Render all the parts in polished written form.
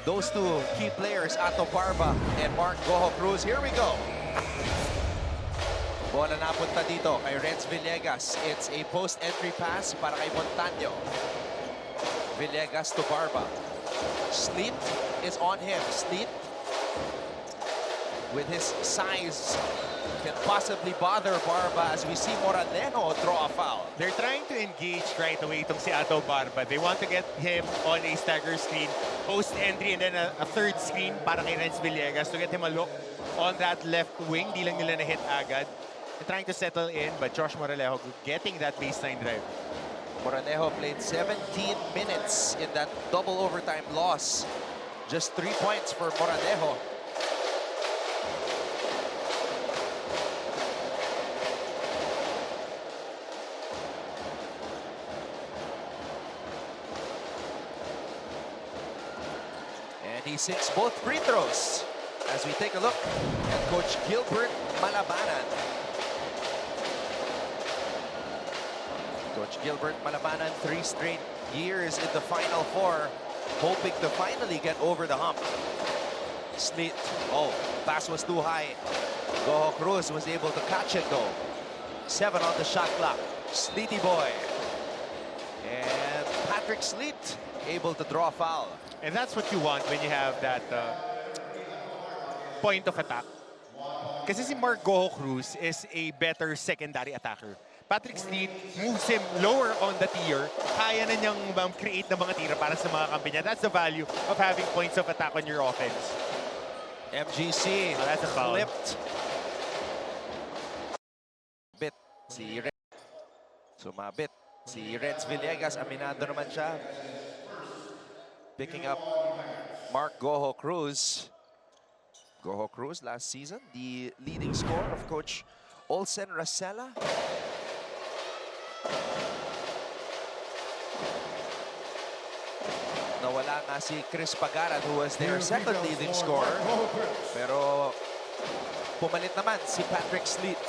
those two key players, Ato Barba and Mark Goho Cruz. Here we go. Bola napunta dito kay Renz Villegas. It's a post-entry pass para kay Montaño. Villegas to Barba. Sleet is on him. Sleet, with his size, can possibly bother Barba as we see Moranejo draw a foul. They're trying to engage right away itong si Ato Barba. They want to get him on a stagger screen, post-entry, and then a third screen para kay Renz Villegas to get him a look on that left wing. Di lang nila na-hit agad. They're trying to settle in, but Josh Moranejo getting that baseline drive. Moranejo played 17 minutes in that double overtime loss. Just 3 points for Moranejo. And he sinks both free throws. As we take a look at Coach Gilbert Malabanan. Coach Gilbert Malabanan, 3 straight years in the Final Four, hoping to finally get over the hump. Sleet, oh, pass was too high. Goho Cruz was able to catch it though. 7 on the shot clock. Sleety boy. And Patrick Sleet able to draw a foul. And that's what you want when you have that point of attack. Kasi si Mark Goho Cruz is a better secondary attacker. Patrick Sleet moves him lower on the tier. Kaya na niyang create ng mga tira para sa mga kampi niya. That's the value of having points of attack on your offense. MGC, that's a foul. Flipped. Bit si Renz. Sumabit si Renz Villegas. Aminado naman siya. Picking up Mark Goho Cruz. Goho Cruz last season, the leading scorer of Coach Olsen Rasela. Nawala nga si Chris Pagaran, who was their second leading scorer. Pero pumalit naman si Patrick Sleet.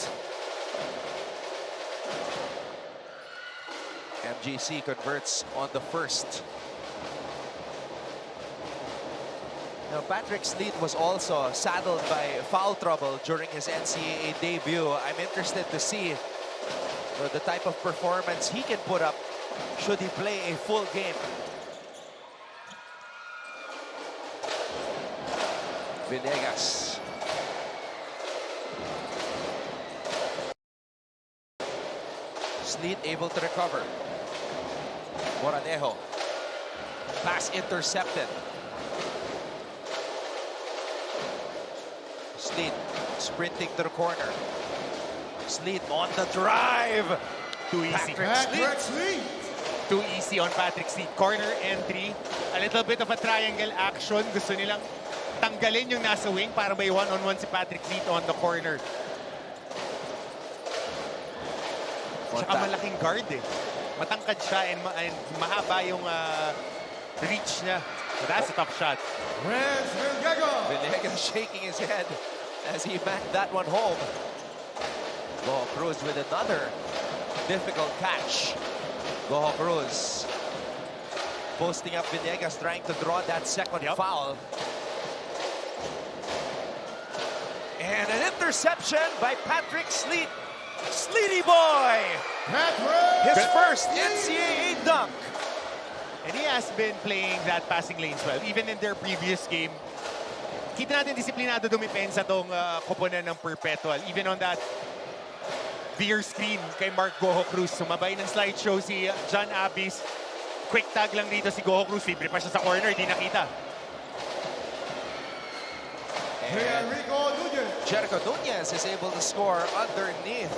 MGC converts on the first. Now, Patrick Sleet was also saddled by foul trouble during his NCAA debut. I'm interested to see the type of performance he can put up should he play a full game. Villegas. Sleet able to recover. Moranejo. Pass intercepted. Sleet sprinting to the corner. Sleet on the drive. Too easy. Patrick Sleet. Too easy on Patrick Sleet. Corner entry. A little bit of a triangle action. Gusto nilang tanggalin yung nasa wing para may one-on-one si Patrick Sleet on the corner. Tsaka malaking guard eh. Matangkad siya and mahaba yung reach niya. So that's a tough shot. Villegas shaking his head as he backed that one home. Goho Cruz with another difficult catch. Goho Cruz posting up Villegas, trying to draw that second foul. And an interception by Patrick Sleet. Sleety boy! His first NCAA dunk. And he has been playing that passing lanes well. Even in their previous game, kita natin disiplinado dumipensa tong koponan ng Perpetual. Even on that veer screen kay Mark Goho Cruz. Sumabay ng slideshow si John Abis. Quick tag lang dito si Goho Cruz. Libre pa siya sa corner, di nakita. And Jericho Nunez is able to score underneath.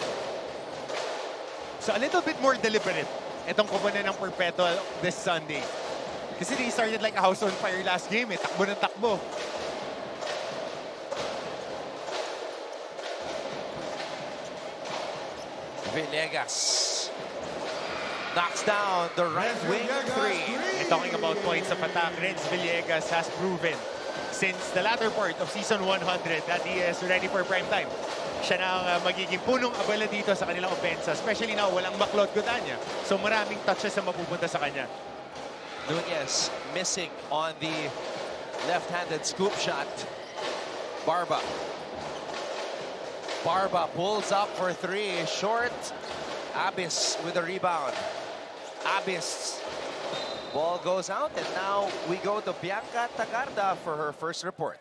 So a little bit more deliberate itong koponan ng Perpetual this Sunday. Kasi they started like a house on fire last game eh. Takbo ng takbo. Villegas knocks down the right wing three. And talking about points of attack, Renz Villegas has proven since the latter part of season 100 that he is ready for prime time. Siya na magiging punong abala dito sa kanilang opensa, especially now walang Maclod Godanya. So maraming touches na mapupunta sa kanya. Nunez missing on the Left-handed scoop shot. Barba. Barba pulls up for three. Short. Abyss with a rebound. Abyss. Ball goes out, and now we go to Bianca Tagarda for her first report.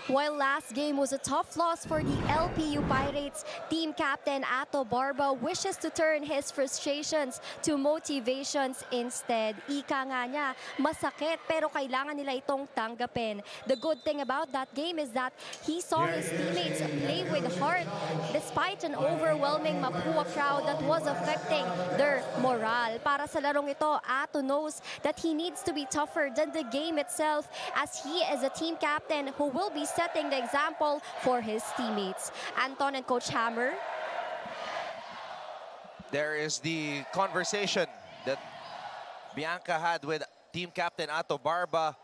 While last game was a tough loss for the LPU Pirates, team captain Ato Barba wishes to turn his frustrations to motivations instead. Ika nga niya, masakit pero kailangan nila itong tanggapin. The good thing about that game is that he saw his teammates play with heart despite an overwhelming Mapua crowd that was affecting their morale. Para sa larong ito, Ato knows that he needs to be tougher than the game itself as he is a team captain who will be setting the example for his teammates. Anton and Coach Hammer. There is the conversation that Bianca had with team captain Ato Barba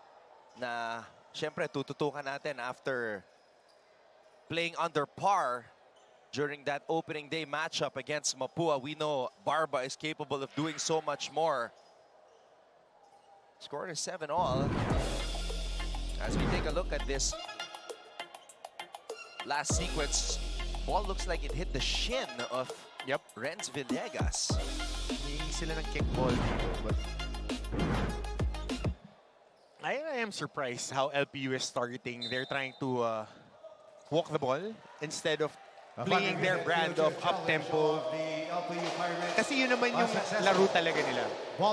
na syempre tututukan natin after playing under par during that opening day matchup against Mapua. We know Barba is capable of doing so much more. Score is 7-all. As we take a look at this last sequence, ball looks like it hit the shin of Renz Villegas. Hindi sila ng kickball dito, but I am surprised how LPU is starting. They're trying to walk the ball instead of playing their brand of up-tempo. Kasi yun naman yung laro talaga nila.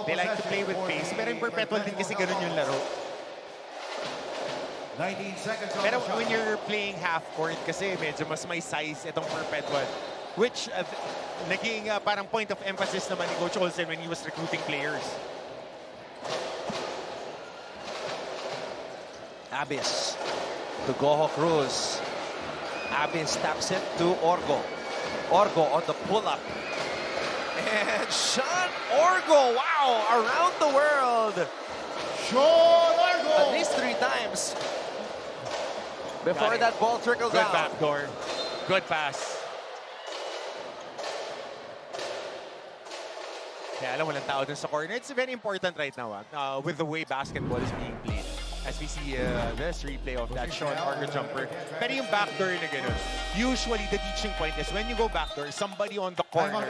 They like to play with pace, pero yung Perpetual din kasi ganun yung laro. 19 seconds. Pero when you're playing half-court kasi medyo mas may size itong Perpetual, which naging parang point of emphasis naman ni Coach Olsen when he was recruiting players. Abyss to Goho Cruz. Abyss taps it to Orgo. Orgo on the pull-up. And Sean Orgo, wow, around the world. Sean Orgo! At least 3 times before that ball trickled Good down. backdoor. Good pass. Kaya alam, walang tao dun sa corner. It's very important right now with the way basketball is being played. As we see this replay of that Sean Orgo jumper. Pero yung backdoor na ganun, usually the teaching point is when you go backdoor, somebody on the corner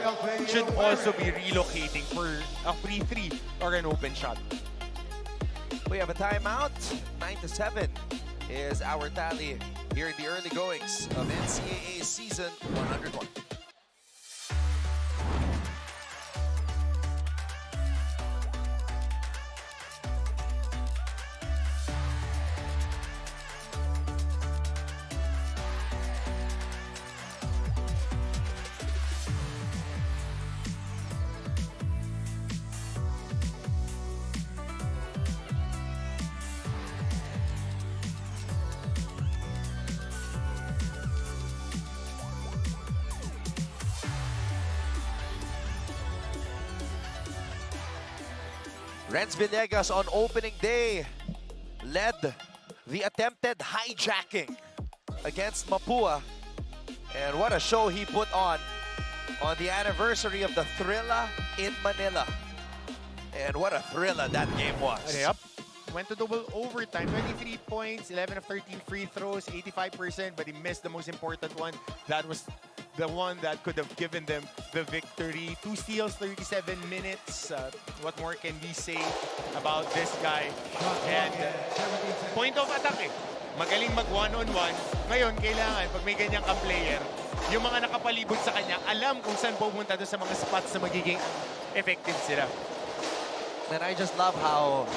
should also be relocating for a free three or an open shot. We have a timeout. 9-7 is our tally here in the early goings of NCAA season 101. Renz Villegas on opening day led the attempted hijacking against Mapua. And what a show he put on the anniversary of the Thrilla in Manila. And what a thriller that game was. Yep. Went to double overtime. 23 points, 11 of 13 free throws, 85%, but he missed the most important one. That was the one that could have given them the victory. 2 steals, 37 minutes. What more can we say about this guy? And point of attack eh. Magaling mag one-on-one. Ngayon, kailangan, pag may ganyang ka-player, yung mga nakapalibot sa kanya, alam kung saan pupunta doon sa mga spots na magiging effective sila. And I just love how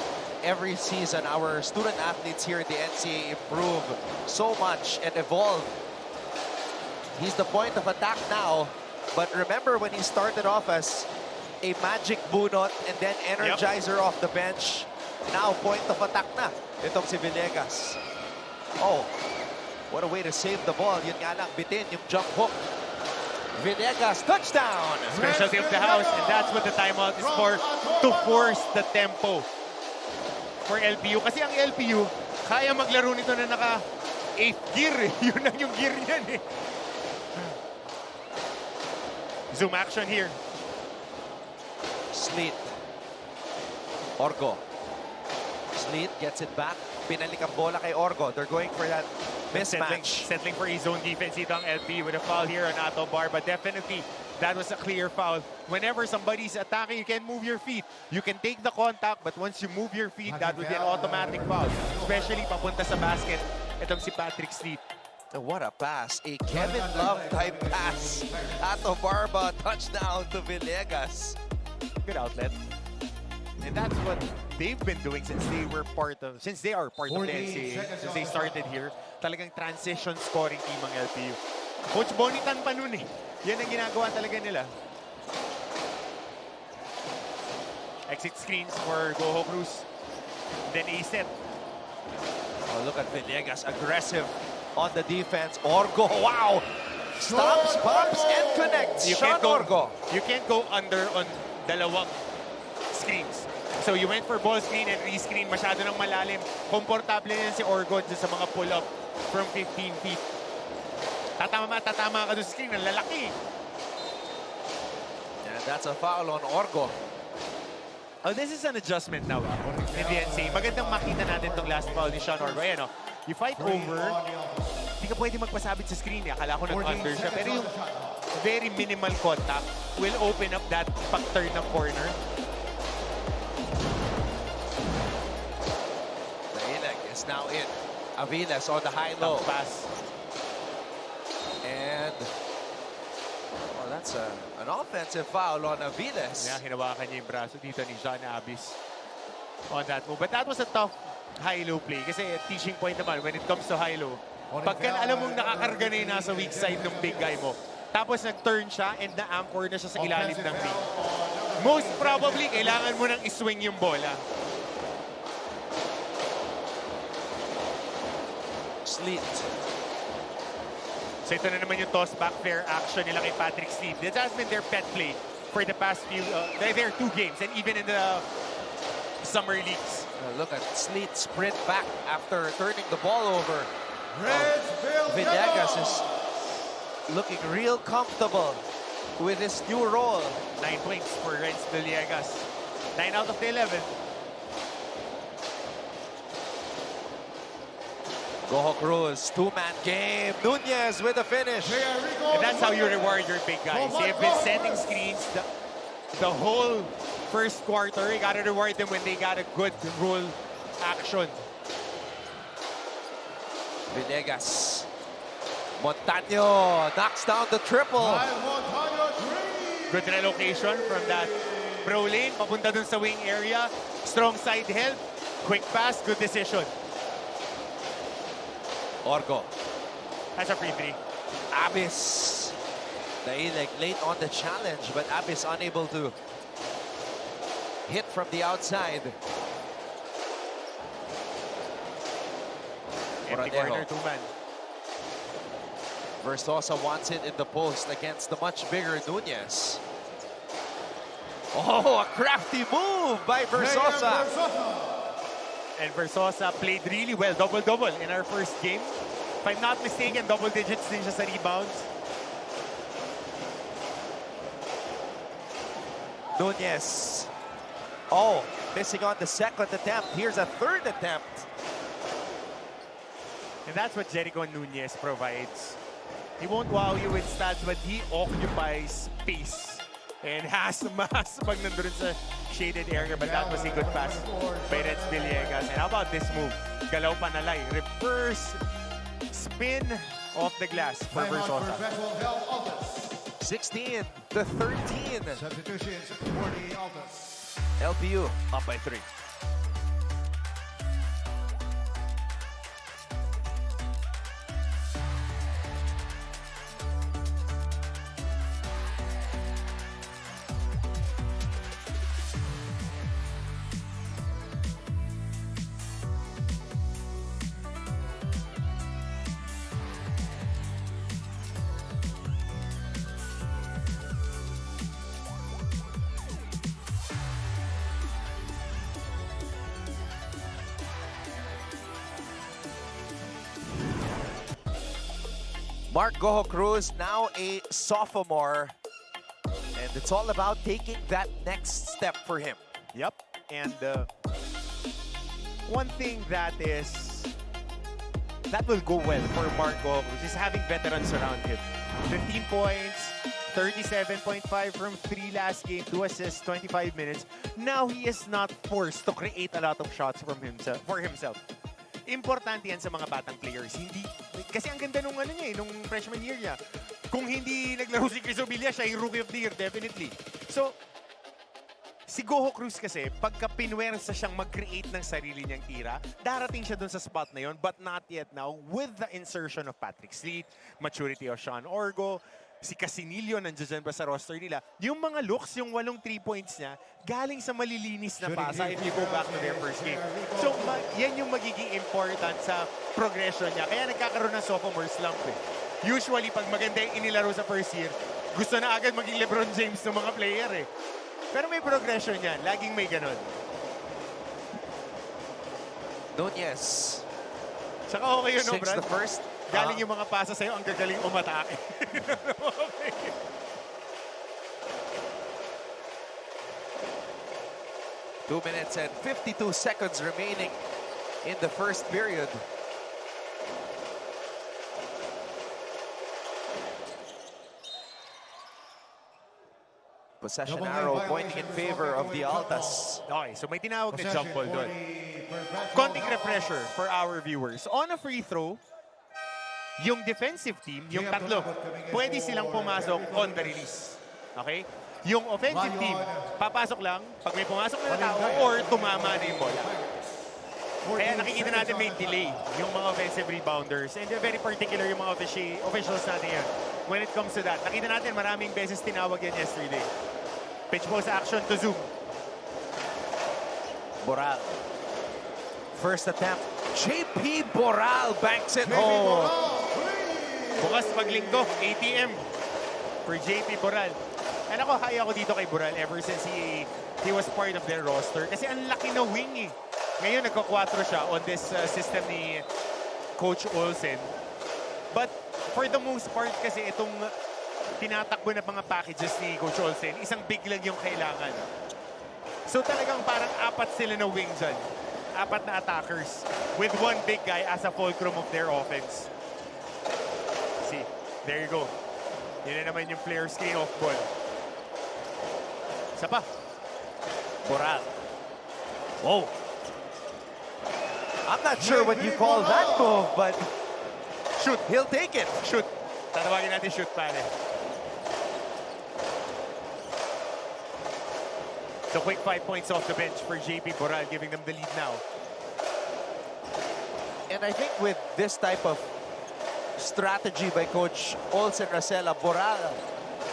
every season our student athletes here in the NCAA improve so much and evolve. He's the point of attack now, but remember when he started off as a magic bunot and then energizer off the bench, now point of attack na itong si Villegas. Oh, what a way to save the ball. Yun nga lang, bitin yung jump hook. Villegas, touchdown! Specialty of the house, and that's what the timeout is for, to force the tempo for LPU. Kasi ang LPU, kaya maglaro nito na naka 8th gear eh. Yun lang yung gear niyan eh. Zoom action here. Sleet. Orgo. Sleet gets it back. Pinalik ang bola kay Orgo. They're going for that mismatch. Settling for his zone defense dito ang LP with a foul here on Ato Barba. Definitely, that was a clear foul. Whenever somebody's attacking, you can move your feet. You can take the contact, but once you move your feet, that would be an automatic foul. Especially papunta sa basket, itong si Patrick Sleet. What a pass. A Kevin Love type pass. Ato Barba, touchdown to Villegas. Good outlet. And that's what they've been doing since they are part of the NCAA, since they started here. Talagang transition scoring team ang LPU. Coach Bonitan pa nun eh. Yan ang ginagawa talaga nila. Exit screens for Goho Cruz. Then a set. Oh, look at Villegas, aggressive on the defense. Orgo, wow! Stops, bumps, and connects. Sean Orgo. You can't go under on dalawang screens. So you went for ball screen and re-screen. Masyado nang malalim. Komportable yan si Orgo sa mga pull-up from 15 feet. Tatama ka doon sa screen. Ang lalaki. And that's a foul on Orgo. Oh, this is an adjustment now in the NCAA. Magandang makita natin itong last foul ni Sean Orgo. Ayan, oh. You fight over, hindi ka pwede magpasabit sa screen. Akala ko nag-under siya. Pero yung very minimal contact will open up that pag-turn ng corner. The Ileg is now in. Aviles on the high-low. Pass. And well, that's an offensive foul on Aviles. Yeah, hinawakan niya yung braso dito ni John Abis on that move. But that was a tough high-low play. Kasi teaching point naman, when it comes to high-low, pagka alam mong nakakarga na yung nasa weak side ng big guy mo, tapos nag-turn siya and na-anchor na siya sa ilalim ng ring. Most probably, kailangan mo nang iswing yung bola. Sleet. So ito na naman yung toss-back fair action nila kay Patrick Sleet. This has been their pet play for the past few, their 2 games and even in the summer leagues. Look at Sleet sprint back after turning the ball over. Villegas Villegas is looking real comfortable with his new role. 9 points for Renz Villegas. 9 out of the 11. Goho Cruz, 2-man game. Nunez with the finish. And that's how you reward your big guys. They've been setting screens the whole first quarter. You gotta reward them when they got a good roll action. Villegas. Montaño knocks down the triple. Good relocation from that pro lane. Papunta dun sa wing area. Strong side help. Quick pass. Good decision. Orgo. That's a free 3. Abis. The Ileg late on the challenge, but Abis unable to hit from the outside. Empty corner, 2-man. Versosa wants it in the post against the much bigger Nunez. Oh, a crafty move by Versosa. And Versosa played really well. Double-double in our first game. If I'm not mistaken, double digits din siya sa rebounds. Nunez. Oh, missing on the second attempt. Here's a third attempt. And that's what Jericho Nunez provides. He won't wow you with stats, but he occupies space and has mass pag nandun sa shaded area. But that was a good pass by Renz Villegas. And how about this move? Galaw panalay. Reverse spin off the glass for Versosa. 16 to 13. Substitutions for the Altas. LPU up by 3. Mark Goho Cruz, now a sophomore. And it's all about taking that next step for him. Yep. And one thing that will go well for Marco is having veterans around him. 15 points, 37.5 from 3 last game, 2 assists, 25 minutes. Now he is not forced to create a lot of shots for himself. Importante yan sa mga batang players. Kasi ang ganda nung freshman year niya. Kung hindi naglaro si Chris Obilia, siya yung Rookie of the Year, definitely. So, si Goho Cruz kasi, pagka pinwersa siyang mag-create ng sarili niyang tira, darating siya dun sa spot na yon, but not yet now with the insertion of Patrick Sleet, maturity of Sean Orgo, si Casinillo nandiyan ba sa roster nila. Yung mga looks, yung 8 3 points niya, galing sa malilinis na pasa if you go back to their first game. So, yan yung magiging important sa progression niya. Kaya nagkakaroon ng sophomore slump eh. Usually, pag maganda yung inilaro sa first year, gusto na agad maging LeBron James ng mga player eh. Pero may progression yan. Laging may ganun. Nunez. Saka okay yun, no, Brad? The first. Galing yung mga pasa sa'yo, ang gagaling umatake. Okay. 2 minutes and 52 seconds remaining in the first period. Possession arrow pointing in favor of the Altas. Okay, so may tinawag na jump ball doon. Konting refresher for our viewers. On a free throw, yung defensive team, yung tatlo, pwede silang pumasok on the release. Okay? Yung offensive team, papasok lang pag may pumasok na tao or tumama na yung bola. Kaya nakikita natin may delay yung mga offensive rebounders. And very particular yung mga officials natin yan. When it comes to that, nakita natin maraming beses tinawag yan yesterday. Pitch post action to Zoom. Boral. First attempt. JP Boral banks it home. Bukas paglinggo, ATM for JP Boral. And ako, high ako dito kay Boral ever since he was part of their roster. Kasi ang laki na wing eh. Ngayon, nagka-4 siya on this system ni Coach Olsen. But for the most part kasi itong tinatakbo na mga packages ni Coach Olsen, isang big lang yung kailangan. So talagang parang 4 sila na wing dyan. 4 na attackers with 1 big guy as a fulcrum of their offense. See, there you go. Yun na naman yung player screen off ball. Isa pa. Boral. Whoa. I'm not sure what you call that move, but Shoot. he'll take it. Shoot. Tatawagin natin shoot pare. So quick 5 points off the bench for JP Boral, giving them the lead now. And I think with this type of strategy by Coach Olsen Racela, Boral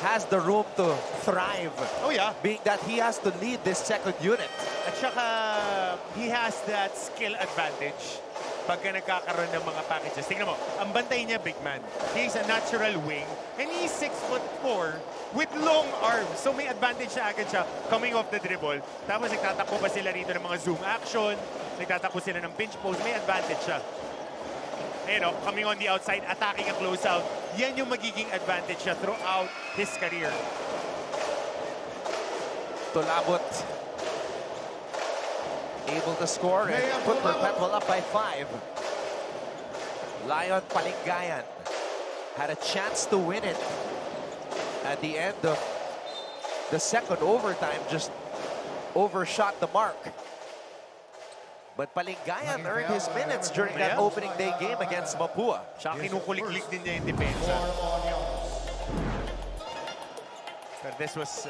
has the room to thrive. Oh yeah. Being that he has to lead this second unit. At saka, he has that skill advantage pagka nagkakaroon ng mga packages. Tingnan mo, ang bantay niya, big man. He's a natural wing, and he's 6'4" with long arms. So may advantage siya agad siya coming off the dribble. Tapos nagtatakbo pa sila rito ng mga zoom action, nagtatakbo sila ng pinch post, may advantage siya. Ayun, coming on the outside, attacking a closeout. Yan yung magiging advantage siya throughout his career. Tolabot able to score and put Perpetual up by 5. Lion Palingayan had a chance to win it at the end of the second overtime, just overshot the mark. But Palingayan earned his minutes during that opening day game against Mapua. Siya kinukuliklik din niya yung depensa. But this was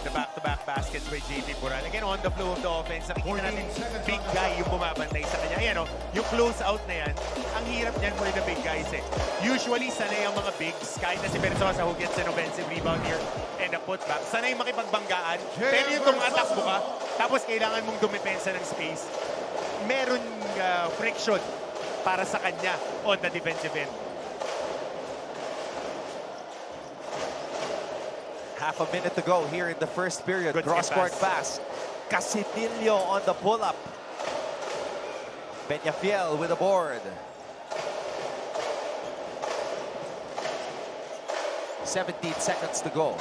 the back-to-back baskets by JP Boral. Again, on the flow of the offense, nakikita natin big guy yung bumabantay sa kanya. Ayan, yung close-out na yan, ang hirap niyan for the big guys eh. Usually, sanay ang mga bigs, kahit na si Bersosa who gets an offensive rebound here and a putback, sanay makipagbanggaan. Pero yung tumatakbo ka, tapos kailangan mong dumepensa ng space, meron friction para sa kanya on the defensive end. Half a minute to go here in the first period. Good Cross-court pass. Casinillo on the pull-up. Peñafiel with a board. 17 seconds to go.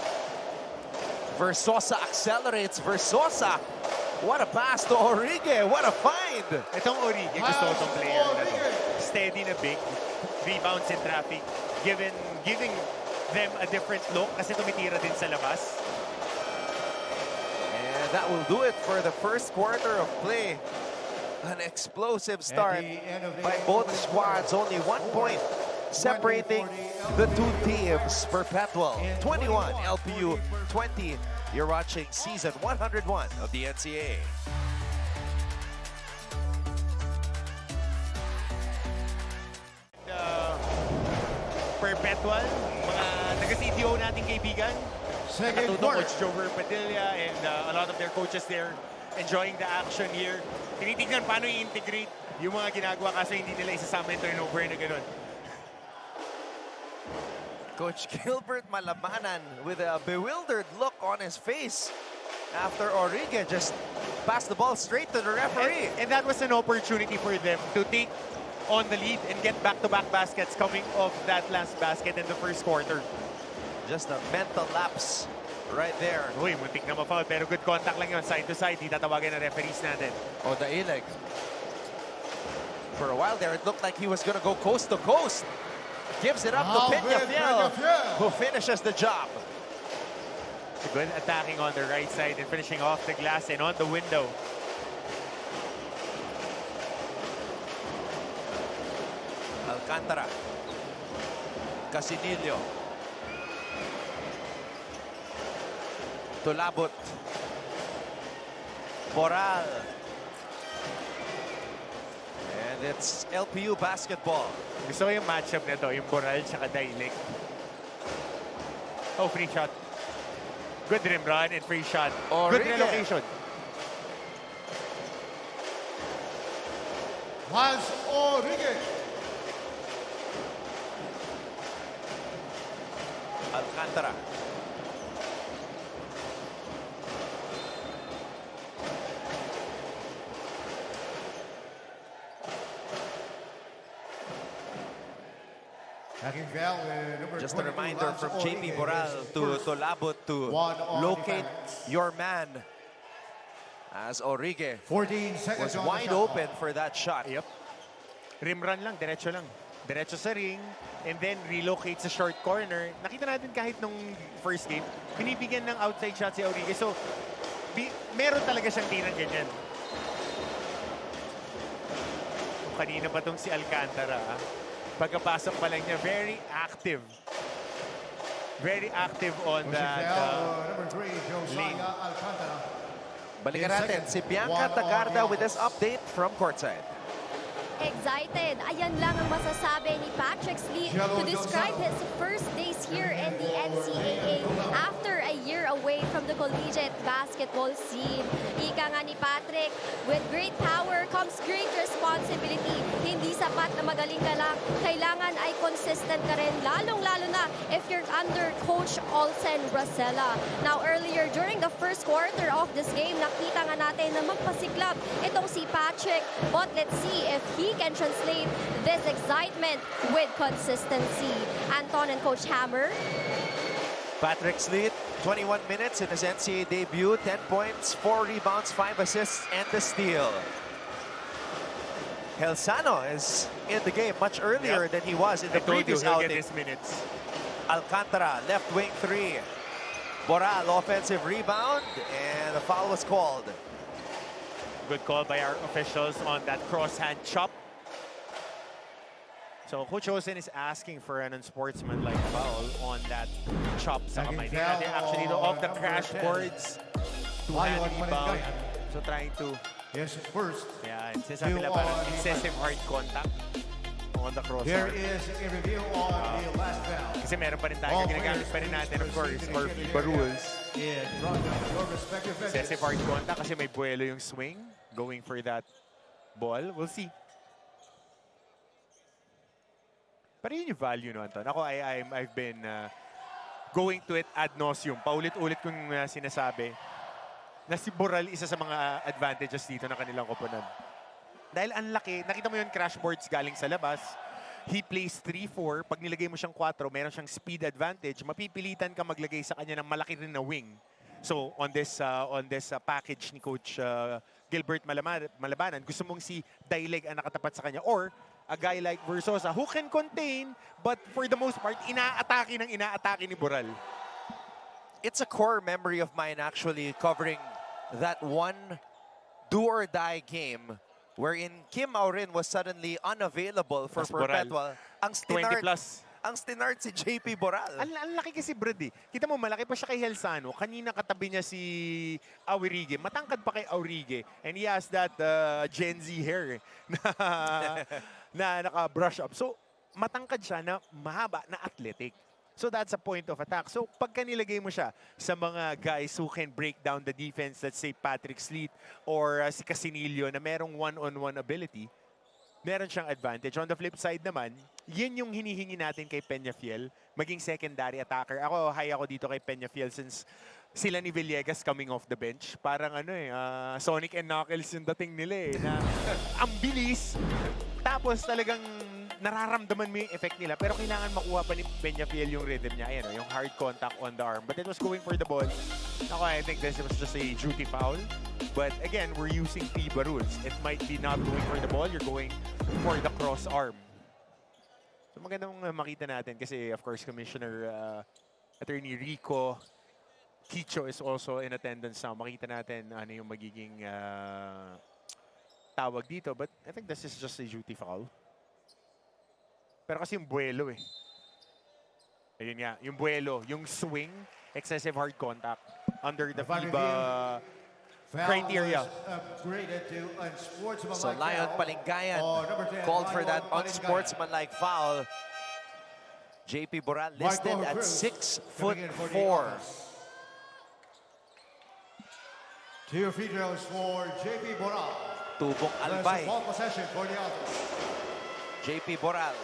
Versosa accelerates. Versosa What a pass to Orige. What a find. Itong Origi, gusto ko itong player na to. Steady na big. Rebounds in traffic. Giving them a different look kasi tumitira din sa labas. And that will do it for the first quarter of play. An explosive start by both squads. Only 1 point separating the two teams. Perpetual 21, LPU 20. You're watching season 101 of the NCAA. Perpetual, mga taga-CTO nating kaibigan. Second Natuto quarter. Coach Joe Padilla and a lot of their coaches there enjoying the action here. Tinitignan paano i-integrate yung mga ginagawa kasi hindi nila isasama yung turnover na gano'n. Coach Gilbert Malabanan with a bewildered look on his face after Orige just passed the ball straight to the referee. And that was an opportunity for them to take on the lead and get back-to-back baskets coming off that last basket in the first quarter. Just a mental lapse right there. Uy, muntik na ma-foul pero good contact lang yun side to side. Di tatawagan ng referees natin. Oh, the ileg. For a while there, it looked like he was going to go coast to coast. Gives it up to Peñafiel, who finishes the job. Good attacking on the right side and finishing off the glass and on the window. Alcantara. Casinillo. Tulabot. Boral. And it's LPU basketball. Gusto ko yung matchup na to, yung Boral tsaka Dailik. Oh, free shot. Good rim run and free shot. Good Orige. relocation. Has Orige. Alcantara. Taking foul, number Just a 22, reminder Lance from Orige. JP Boral to First Tolabot to one on locate defense. your man, as Orige 14 was seconds on the wide shot open clock. for that shot. Yep. Rim run lang, diretso lang. Diretso sa ring, and then relocate sa short corner. Nakita natin kahit nung first game, binibigyan ng outside shot si Orige. So, meron talaga siyang tirang ganyan. Kanina pa tong si Alcantara. Pagkapasok pa lang niya, very active. Very active on Pushing that foul, number 3, lane. Josiah Alcantara. Balikan natin si Bianca One on Tagarda the with this Altas. update from courtside. Excited. Ayan lang ang masasabi ni Patrick Sleet to describe his first days here in the NCAA after a year away from the collegiate basketball scene. Ika nga ni Patrick, with great power comes great responsibility. Hindi sapat na magaling ka lang. Kailangan ay consistent ka rin, lalong-lalo na if you're under Coach Olsen Bracella. Now, earlier during the first quarter of this game, nakita nga natin na magpasiklab itong si Patrick. But let's see if he can translate this excitement with consistency. Anton and Coach Hammer. Patrick Sleet, 21 minutes in his NCAA debut, 10 points, 4 rebounds, 5 assists, and a steal. Helsano is in the game much earlier than he was in the I told you previous he'll get outing. his minutes. Alcantara, left wing 3. Boral, offensive rebound, and a foul was called. Good call by our officials on that cross-hand chop. So Coach Olsen is asking for an unsportsmanlike foul on that chop sa kamay. Tingnan natin actually off the crash boards. Two-hand rebound. So trying to, Yes, first. yeah, sinasabi nila parang excessive hard contact on the cross. Here is a review on the last foul. Kasi meron pa rin tayo, ginagamit pa rin natin, of course, or FIBA rules. In front of your respective benches. Excessive hard contact kasi may buwelo yung swing going for that ball. We'll see. Pero yun yung value no, Anton. Ako, I've been going to it ad nauseum. Paulit-ulit kong sinasabi na si Boral isa sa mga advantages dito ng kanilang koponan. Dahil ang laki, nakita mo yun crash boards galing sa labas. He plays 3-4. Pag nilagay mo siyang 4, meron siyang speed advantage. Mapipilitan ka maglagay sa kanya ng malaki rin na wing. So on this package ni Coach Gilbert Malabanan, gusto mong si Daileg ang nakatapat sa kanya or a guy like Versosa who can contain but for the most part inaatake ni Boral. It's a core memory of mine actually covering that one do-or-die game wherein Kim Aurin was suddenly unavailable for Tas Boral. Perpetual. 20 plus. Ang stinart si JP Boral. Ang laki kasi Brad eh. Kita mo, malaki pa siya kay Helsano. Kanina katabi niya si Aurige. Matangkad pa kay Aurige. And he has that Gen Z hair na naka-brush up. So, matangkad siya na mahaba na athletic. So, that's a point of attack. So, pagka nilagay mo siya sa mga guys who can break down the defense, let's say Patrick Sleet or si Casinillo na merong one-on-one ability, meron siyang advantage. On the flip side naman, yun yung hinihingi natin kay Peñafiel, maging secondary attacker. High ako dito kay Peñafiel since sila ni Villegas coming off the bench. Parang Sonic and Knuckles yung dating nila eh. Na, ang bilis, tapos talagang nararamdaman mo yung effect nila. Pero kailangan makuha pa ni Peñafiel yung rhythm niya. Ayan, yung hard contact on the arm. But it was going for the ball. I think this was just a duty foul. But again, we're using FIBA rules. It might be not going for the ball, you're going for the cross arm. So magandang makita natin kasi of course Commissioner Attorney Rico Kicho is also in attendance now. Makita natin ano yung magiging tawag dito. But I think this is just a duty foul. Pero kasi yung buwelo eh. Ayun nga, yung buwelo, yung swing, excessive hard contact under the FIBA criteria. So Lion Palingayan called for that unsportsmanlike foul. JP Boral listed at 6'4". 2 free throws for JP Boral. Tubong Albay. Ball possession for the Altas. JP Boral.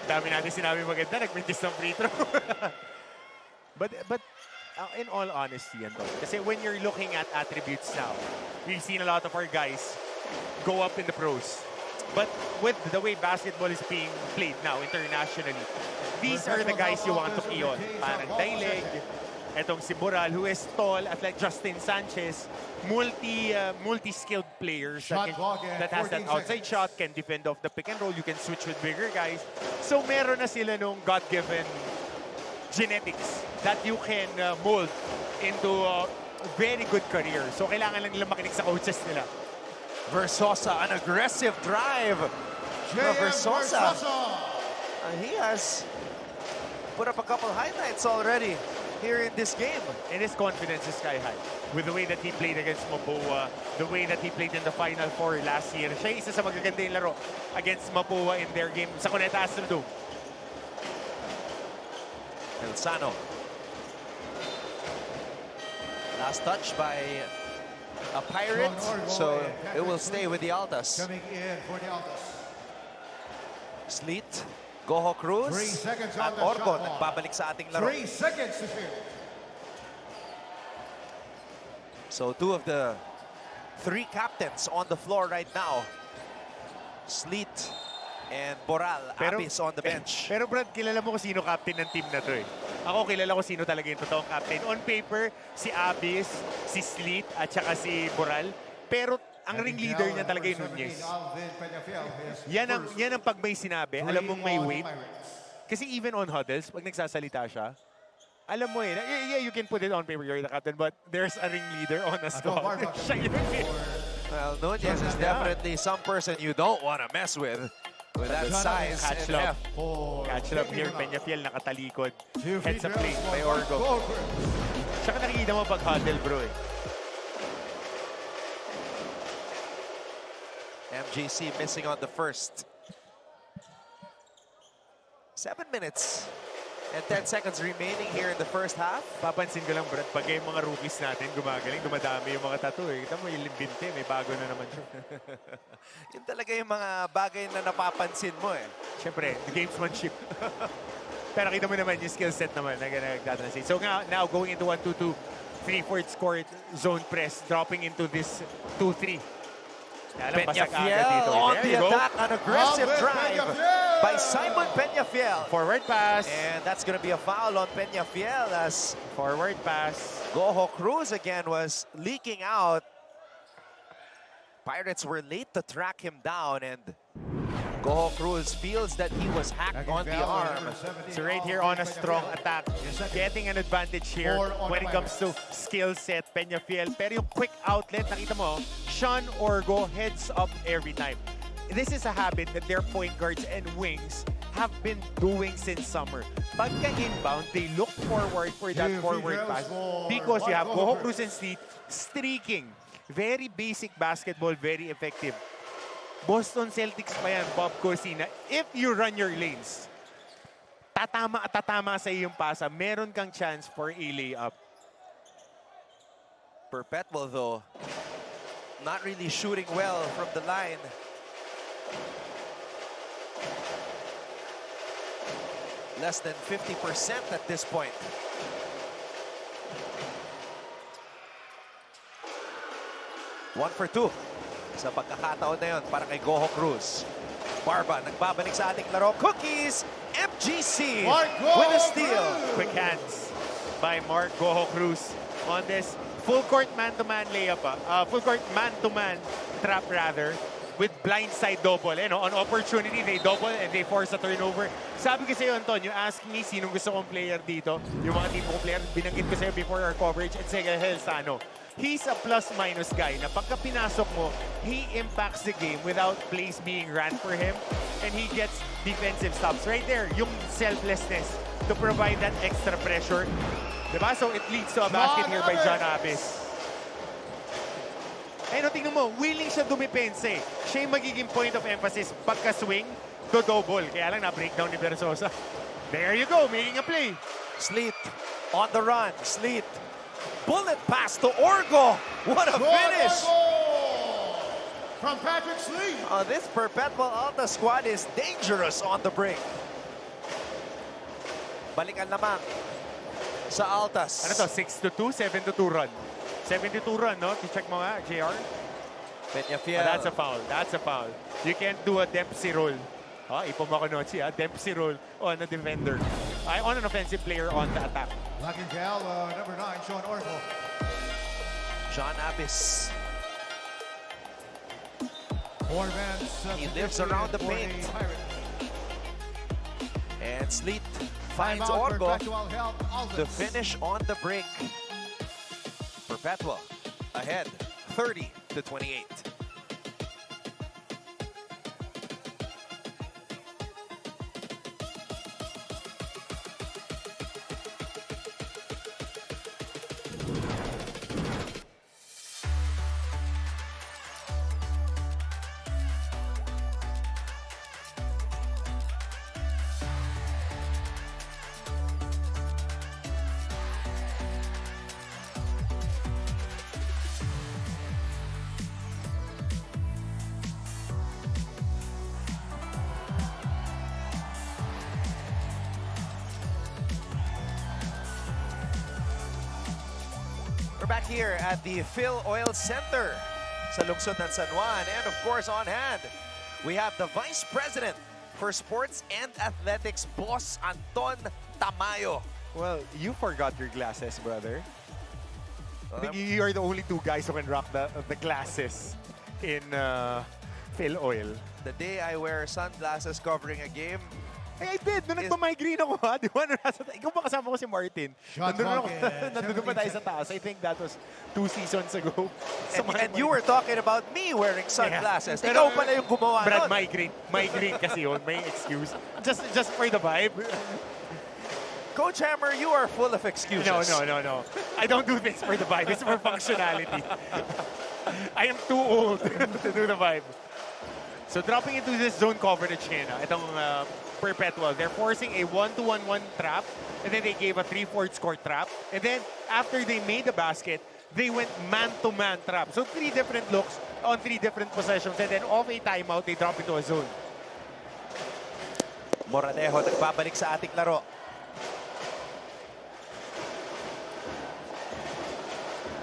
Dami natin sinabi maganda, nag-mintis ng free throw. but in all honesty, kasi when you're looking at attributes now, we've seen a lot of our guys go up in the pros. But with the way basketball is being played now internationally, these are the guys you want to key on. Parang Daileg, etong si Boral, who is tall, like Justin Sanchez, multi-skilled players that has that outside shot, can defend off the pick and roll, you can switch with bigger guys. So meron na sila nung God-given genetics that you can mold into a very good career. So kailangan lang nila makinig sa coaches nila. Versosa, an aggressive drive. Versosa. He has put up a couple highlights already here in this game. And his confidence is sky high. With the way that he played against Mapua, the way that he played in the Final Four last year. Siya isa sa magaganda yung laro against Mapua in their game sa Cuneta Astrodome. Helsano. Last touch by a Pirate, so it will stay with the Altas. Coming in for the Altas. Sleet, Goho Cruz, 3 seconds at on the Orco shot clock. nagbabalik sa ating laro. 3 seconds to shoot. So two of the three captains on the floor right now. Sleet and Boral, Abis on the bench. Pero Brad, kilala mo kung sino captain ng team na to eh. Ako kilala ko sino talaga yung totoong captain. On paper, si Abis, si Sleet, at saka si Boral. Pero ang ring leader niya talaga yung Nunez. Yan ang pag may sinabi, alam mong may weight. Kasi even on huddles, pag nagsasalita siya, alam mo eh, yeah, you can put it on paper, you're the captain, but there's a ring leader on a squad. Siya yun eh. Well, Nunez is definitely some person you don't want to mess with that size Catch and love. heft. Catch love here, Peñafiel nakatalikod. Heads up play by Orgo. Tsaka nakikita mo pag huddle bro eh. MJC missing on the first. 7 minutes and 10 seconds remaining here in the first half. Papansin ko lang, Brad, pag yung mga rookies natin gumagaling, dumadami yung mga tattoo eh. Kita mo yung limbinte, may bago na naman siya. Yun talaga yung mga bagay na napapansin mo eh. Siyempre, the gamesmanship. Pero kita mo naman yung skill set naman na nagtatranslate. So now going into 1-2-2, 3-4 court zone press, dropping into this 2-3. Peñafiel on the attack, an aggressive drive. by Simon Peñafiel. Forward pass. And that's going to be a foul on Peñafiel as Forward pass. Goho Cruz again was leaking out. Pirates were late to track him down, and Goho Cruz feels that he was hacked on the arm. So right here on a strong attack, getting an advantage here when it comes to skill set, Peñafiel. Pero yung quick outlet, nakita mo, Sean Orgo heads up every time. This is a habit that their point guards and wings have been doing since summer. Pagka inbound, they look forward for that forward pass because you have Goho Cruz and Sleet streaking. Very basic basketball, very effective. Boston Celtics pa yan, Bob Cosina. If you run your lanes, tatama at tatama sa iyong pasa, meron kang chance for a layup. Perpetual, though, not really shooting well from the line. Less than 50% at this point. One for two. Sa pagkakataon na yun para kay Goho Cruz. Barba nagbabalik sa ating laro. Cookies, MGC with a steal. Quick hands by Mark Goho Cruz on this full court man-to-man layup. Full court man-to-man trap rather with blindside double. You know, on opportunity, they double and they force a turnover. Sabi ko sa'yo, Anton, you ask me sinong gusto kong player dito. Yung mga team kong player, binanggit ko sa'yo before our coverage. And Sega Helsano. He's a plus-minus guy na pagka pinasok mo, he impacts the game without plays being ran for him. And he gets defensive stops. Right there, yung selflessness to provide that extra pressure. Diba? So it leads to a basket here by John Abis. Eh, no, tingnan mo, willing siya dumipense. Siya yung magiging point of emphasis. Pagka-swing, to double. Kaya lang na-breakdown ni Versosa. There you go, making a play. Sleet on the run. Sleet. Bullet pass to Orgo. What a finish. From Patrick Sleet. This Perpetual Altas squad is dangerous on the break. Balikan naman sa Altas. Ano to? 6-2, 7-2 run. 72 run, no? Check mo nga, JR. Peñafiel. That's a foul. That's a foul. You can't do a Dempsey roll. Ipumakunochi, Dempsey roll on a defender. On an offensive player on the attack. Locking foul, number 9, Sean Orgo. John Abis. He lives around the paint. And Sleet finds Orgo to finish on the break. Perpetual ahead, 30-28. We're back here at the Phil Oil Center sa lungsod ng San Juan. And of course, on hand, we have the Vice President for Sports and Athletics, Boss Anton Tamayo. Well, you forgot your glasses, brother. I think you are the only two guys who can rock the glasses in Phil Oil. The day I wear sunglasses covering a game, I did. Nung nagpa-migraine ako, ha? Di ba? Ikaw ba kasama ko si Martin? Nandun pa tayo sa taas. I think that was 2 seasons ago. and you were talking about me wearing sunglasses. Yeah. Ikaw pala yung gumawa Brad, nun. migraine kasi yun. May excuse. Just for the vibe. Coach Hammer, you are full of excuses. No. I don't do this for the vibe. It's for functionality. I am too old to do the vibe. So dropping into this zone coverage ngayon, itong Perpetual, they're forcing a 1-2-1-1 trap, and then they gave a 3-4 score trap, and then after they made the basket, they went man-to-man trap. So 3 different looks on 3 different possessions, and then off a timeout, they drop into a zone. Moranejo nagbabalik sa ating laro.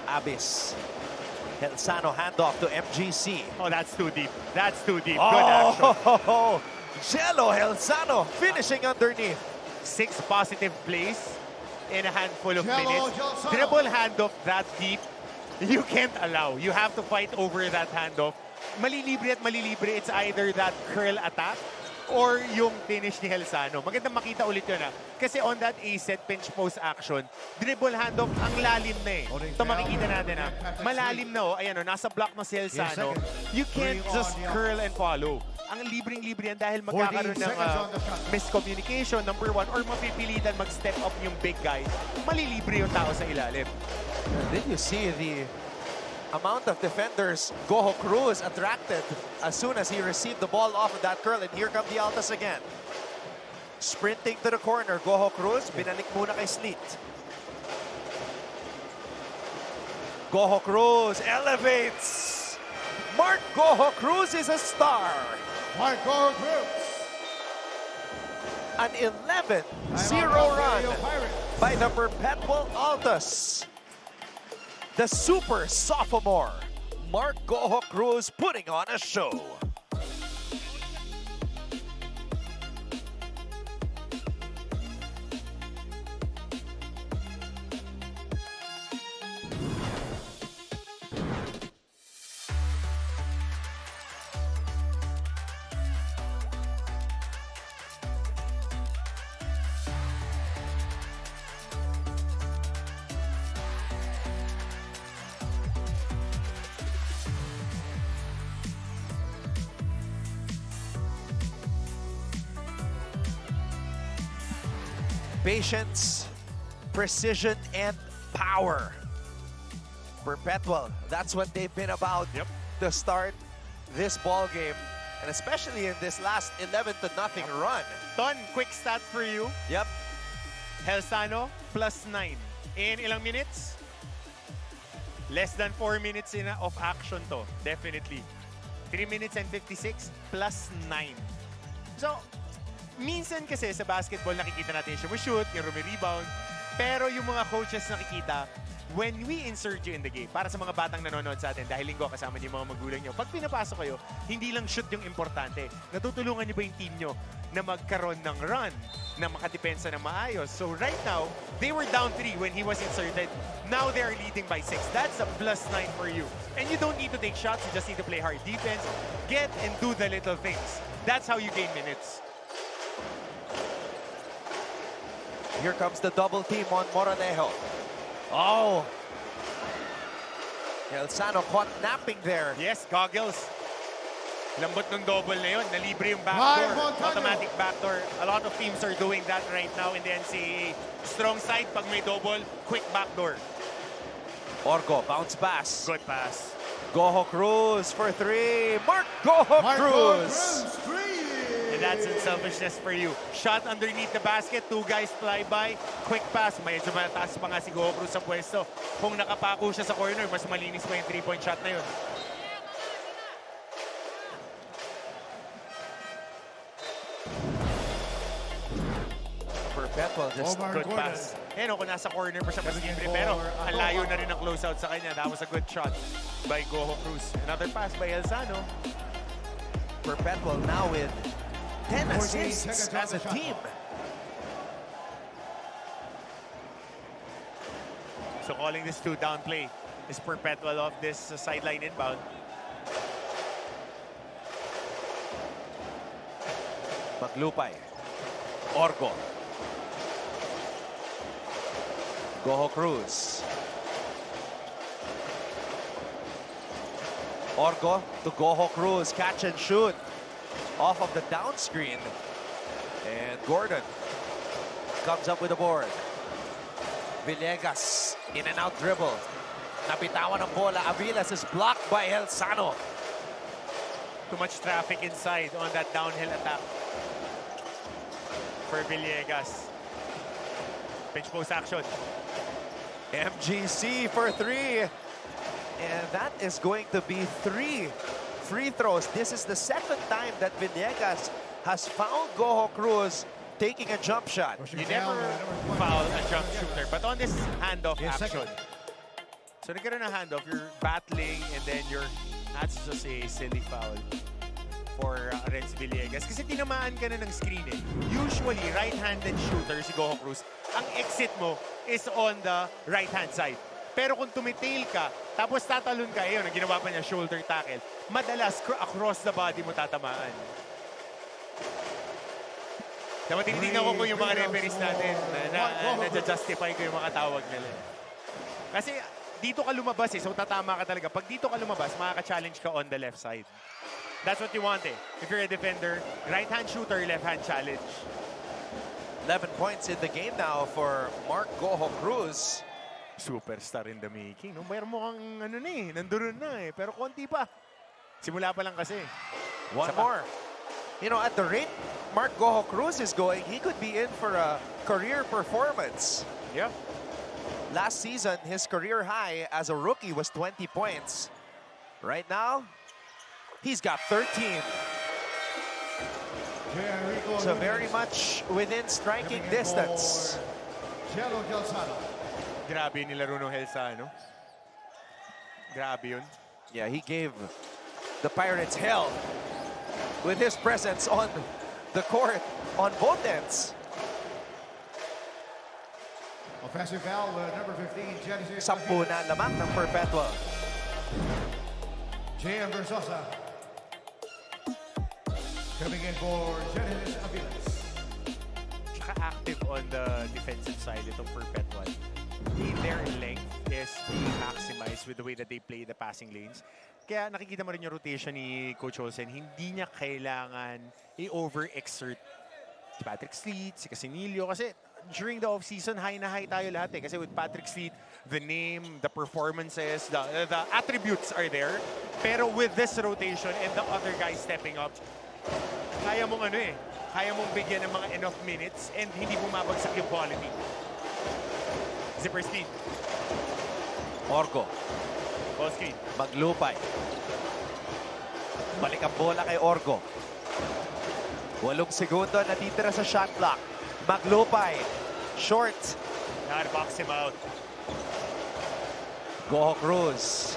Abis. Helsano handoff to MGC. Oh, that's too deep. That's too deep. Good action. Jello Helsano finishing underneath. 6 positive plays in a handful of Jello minutes. Helsano. Dribble handoff that deep, you can't allow. You have to fight over that handoff. Malilibre at malilibre, it's either that curl attack or yung finish ni Helsano. Magandang makita ulit yun Kasi on that A-set pinch post action, dribble handoff, ang lalim na Ito makikita natin Malalim na Ayan nasa block na si Helsano. You can't just curl and follow. Ang libreng-libre yan dahil magkakaroon ng miscommunication, number 1, or mapipilitan mag-step up yung big guy. Malilibre yung tao sa ilalim. Did you see the amount of defenders Goho Cruz attracted as soon as he received the ball off of that curl? And here come the Altas again. Sprinting to the corner, Goho Cruz, binalik muna kay Sleet. Goho Cruz elevates. Mark Goho Cruz is a star. Mark Goho Cruz. An 11-0 run by the Perpetual Altas. The super sophomore, Mark Goho Cruz, putting on a show. Patience, precision, and power. Perpetual, that's what they've been about to start this ball game, and especially in this last 11-0 run. Ton, quick stat for you. Yep. Helsano, +9. In ilang minutes? Less than 4 minutes of action to, definitely. 3 minutes and 56, +9. So, minsan kasi sa basketball nakikita natin siya shoot, yung rebound. Pero yung mga coaches nakikita, when we insert you in the game, para sa mga batang nanonood sa atin, dahil linggo kasama niyo yung mga magulang niyo, pag pinapasok kayo, hindi lang shoot yung importante. Natutulungan niyo ba yung team niyo na magkaroon ng run, na makadepensa ng maayos? So right now, they were down 3 when he was inserted. Now they are leading by 6. That's a +9 for you. And you don't need to take shots, you just need to play hard defense, get and do the little things. That's how you gain minutes. Here comes the double team on Moranejo. Oh! Helsano caught napping there. Yes, goggles. Lambot ng double na yun. Nalibre yung backdoor. Automatic backdoor. A lot of teams are doing that right now in the NCAA. Strong side pag may double, quick backdoor. Orgo, bounce pass. Good pass. Goho Cruz for 3. Mark Goho Cruz. And that's unselfishness for you. Shot underneath the basket, 2 guys fly by, quick pass. Medyo mataas pa nga si Goho Cruz sa pwesto. Kung nakapako siya sa corner, mas malinis pa yung 3-point shot na yun. Perpetual just good pass. Eh no, kung nasa corner pa siya, mas libre. Pero ang layo na rin ang closeout sa kanya. That was a good shot by Goho Cruz. Another pass by Helsano. Perpetual now with 10 assists as a team. So calling this 2-down play is Perpetual off this sideline inbound. Maglupay. Orgo. Goho Cruz. Orgo to Goho Cruz. Catch and shoot. Off of the down screen. And Gordon comes up with the board. Villegas, in and out dribble. Napitawan ng bola. Avilas is blocked by Helsano. Too much traffic inside on that downhill attack for Villegas. Pinch post action. MGC for 3. And that is going to be 3 free throws. This is the second time that Villegas has found Goho Cruz taking a jump shot. You never foul a jump shooter, but on this handoff action. So nagkaroon ng handoff, you're battling and then that's just a silly foul. for Renz Villegas kasi tinamaan ka na ng screen eh. Usually, right-handed shooter si Goho Cruz, ang exit mo is on the right-hand side. Pero kung tumitail ka, tapos tatalon ka, yun, ang ginawa pa niya, shoulder tackle, madalas across the body mo tatamaan. Tama, tinitingnan ko kung yung mga referees natin na-justify ko yung mga tawag nila. Kasi dito ka lumabas eh, so tatama ka talaga. Pag dito ka lumabas, makaka-challenge ka on the left side. That's what you want eh. If you're a defender, right-hand shooter, left-hand challenge. 11 points in the game now for Mark Goho Cruz. Superstar in the making. No? Mayroon mo kang ano na eh, nandoon na eh. Pero konti pa. Simula pa lang kasi. One more. You know, at the rate Mark Goho Cruz is going, he could be in for a career performance. Yep. Last season, his career high as a rookie was 20 points. Right now, he's got 13. So very much within striking distance. Grabe nilaro ng Helsano. Grabe yun. Yeah, he gave the Pirates hell with his presence on the court on both ends. Offensive foul, number 15, Genesis. 10 na lamang ng Perpetual. J.M. Versosa. Coming in for Genesis Aviles. Tsaka active on the defensive side itong Perpetual. Their length is being maximized with the way that they play the passing lanes. Kaya nakikita mo rin yung rotation ni Coach Olsen, hindi niya kailangan i-overexert si Patrick Sleet, si Casinillo. Kasi during the offseason, high na high tayo lahat eh. Kasi with Patrick Sleet, the name, the performances, the attributes are there. Pero with this rotation and the other guys stepping up, kaya mong ano eh, kaya mong bigyan ng mga enough minutes and hindi bumabagsak yung quality. Zipper speed. Orgo. Ball screen. Maglupay. Balik ang bola kay Orgo. 8 segundo natitira sa shot clock. Maglupay. Short. Gotta box him out. Goho Cruz.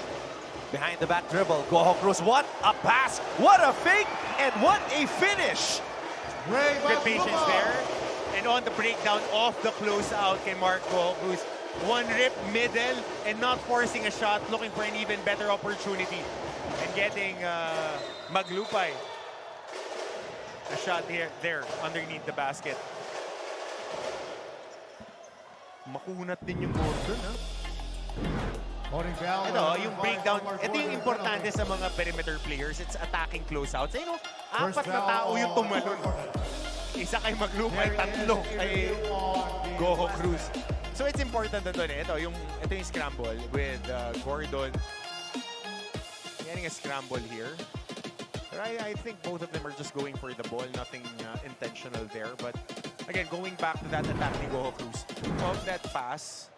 Behind the back dribble. Goho Cruz. What a pass. What a fake. And what a finish. Good patience there. And on the breakdown of the closeout kay Mark Goho Cruz. One rip middle and not forcing a shot, looking for an even better opportunity. And getting Maglupay a shot there underneath the basket. Makunat din yung Gordon, ha? Ito, yung breakdown. Ito yung importante sa mga perimeter players. It's attacking closeouts. You know, 4 na tao yung tumalon. Isa kay Maglupay, 3 kay Goho Cruz. So it's important na doon eh. Ito yung scramble with Gordon. Getting a scramble here. But I think both of them are just going for the ball. Nothing intentional there. But again, going back to that attack ni Goho Cruz. Of that pass,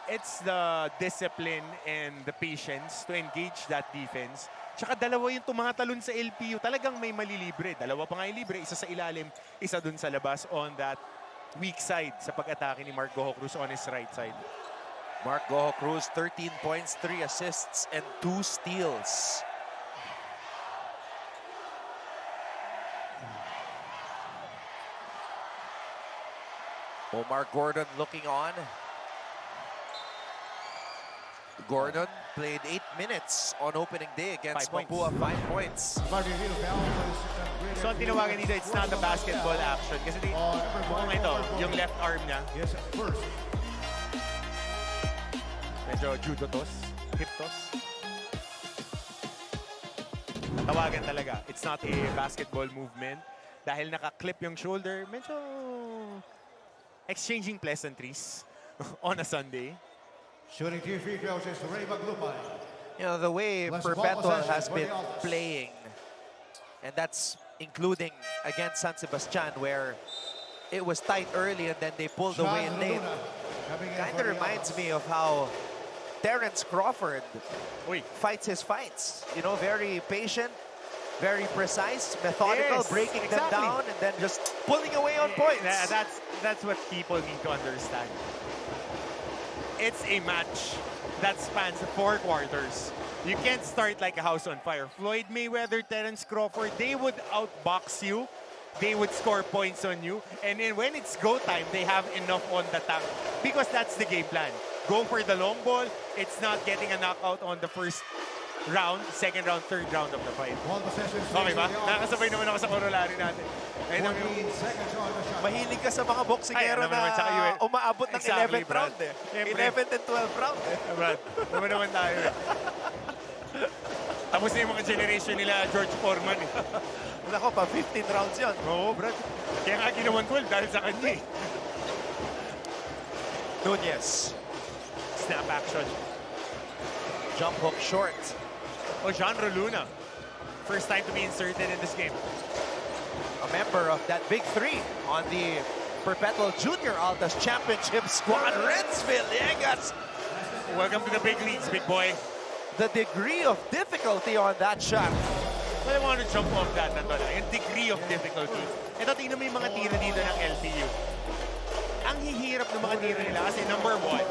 it's the discipline and the patience to engage that defense. Tsaka dalawa yung tumatalon sa LPU. Talagang may malilibre. Dalawa pa nga yung libre. Isa sa ilalim, isa dun sa labas on that weak side sa pag-atake ni Mark Goho Cruz on his right side. Mark Goho Cruz, 13 points, 3 assists, and 2 steals. Omar Gordon looking on. Gordon played 8 minutes on opening day against 5 points. Papua, 5 points. So ang tinawagan dito, it's not a basketball action. Kasi mukhang ito, yung left arm niya. Medyo judo toss, hip toss. Tawagan talaga. It's not a basketball movement. Dahil naka-clip yung shoulder, medyo exchanging pleasantries on a Sunday. Shooting 2 free throws is Ray Maglupay. You know, the way Perpetual has been playing, and that's including against San Sebastian, where it was tight early and then they pulled away late. Kind of reminds me of how Terrence Crawford fights his fights. You know, very patient, very precise, methodical, breaking them down and then just pulling away on points. That's what people need to understand. It's a match that spans 4 quarters. You can't start like a house on fire. Floyd Mayweather, Terence Crawford, they would outbox you. They would score points on you. And then when it's go time, they have enough on the tank. Because that's the game plan. Go for the long ball. It's not getting a knockout on the first round, second round, third round of the fight. One possession. Okay ba? Nakasabay naman ako sa corollary natin. Ayun ang 14 seconds on the shot. Mahilig ka sa mga boksingero Ay, naman, tsaka na umaabot ng Exactly, 11th Brad. round eh. Siyempre. 11th and 12th round eh. Brad, naman tayo. Tapos na yung mga generation nila, George Foreman. Nako pa, 15 rounds yun. Oo, Brad. Kaya nga ginawan 12 dahil sa kanya eh. Nunez. Snap action. Jump hook short. Jean Roluna. First time to be inserted in this game. A member of that big three on the Perpetual Junior Altas Championship squad, Renz Villegas. Welcome to the big leagues, big boy. The degree of difficulty on that shot. Well, I want to jump off that, Nandola. Yung degree of difficulty. Ito, tingnan mo yung mga tira dito ng LPU. Ang hihirap ng mga tira nila kasi number one,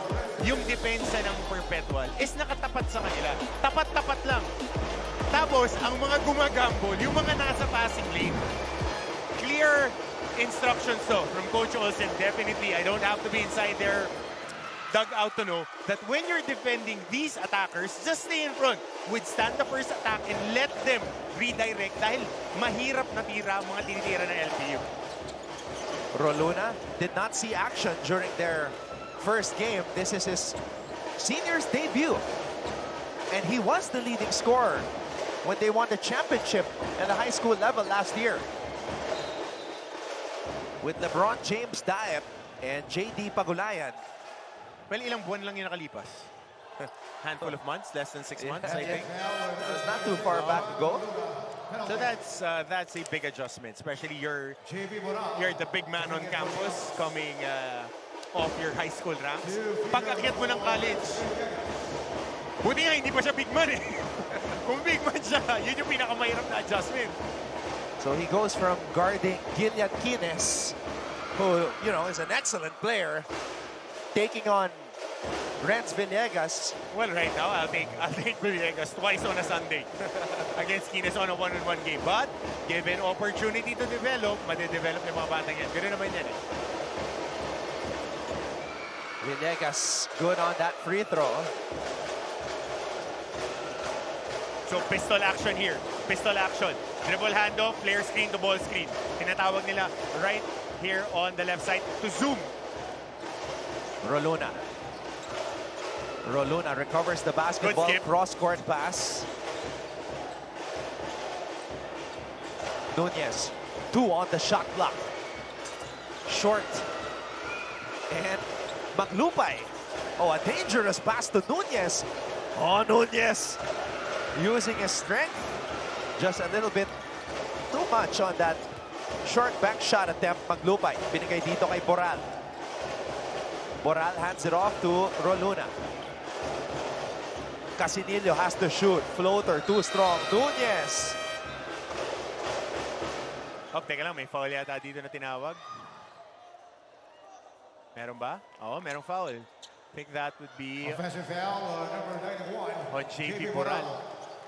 yung depensa ng Perpetual is nakatapat sa kanila. Tapat-tapat lang. Tapos, ang mga gumagambol, yung mga nasa passing lane, clear instructions to from Coach Olsen. Definitely, I don't have to be inside their dugout to know that when you're defending these attackers, just stay in front. Withstand the first attack and let them redirect dahil mahirap na tira ang mga tinitira ng LPU. Roluna did not see action during their first game. This is his senior's debut. And he was the leading scorer when they won the championship at the high school level last year. With LeBron James Diep and JD Pagulayan. Well, ilang buwan lang yung nakalipas. Handful of months, less than 6 months, I think. It's not too far back to go. So that's a big adjustment, especially you're the big man on campus coming off your high school ranks. Pag-akyat mo ng college, buti nga hindi pa siya big man eh. Kung big man siya, yun yung pinakamahirap na adjustment. So he goes from guarding Gillian Quines, who, you know, is an excellent player, taking on Renz Villegas. Well, right now, I'll take Villegas twice on a Sunday against Quines on a one-on-one game. But, given opportunity to develop, madidevelop yung mga batang yan. Ganoon naman yan eh. Villegas good on that free throw. So, pistol action here. Pistol action. Dribble handoff, player screen to ball screen. Tinatawag nila right here on the left side to zoom. Roluna recovers the basketball, cross-court pass. Nunez, 2 on the shot clock. Short. And Maglupay. Oh, a dangerous pass to Nunez. Oh, Nunez using his strength. Just a little bit too much on that short back shot attempt. Maglupay, binigay dito kay Boral. Boral hands it off to Roluna. Casinillo has to shoot. Floater, too strong. Nunez. Oh, teka lang, may foul yata dito na tinawag. Meron ba? Oo, merong foul. I think that would be Offensive foul, number 91. on JP Boral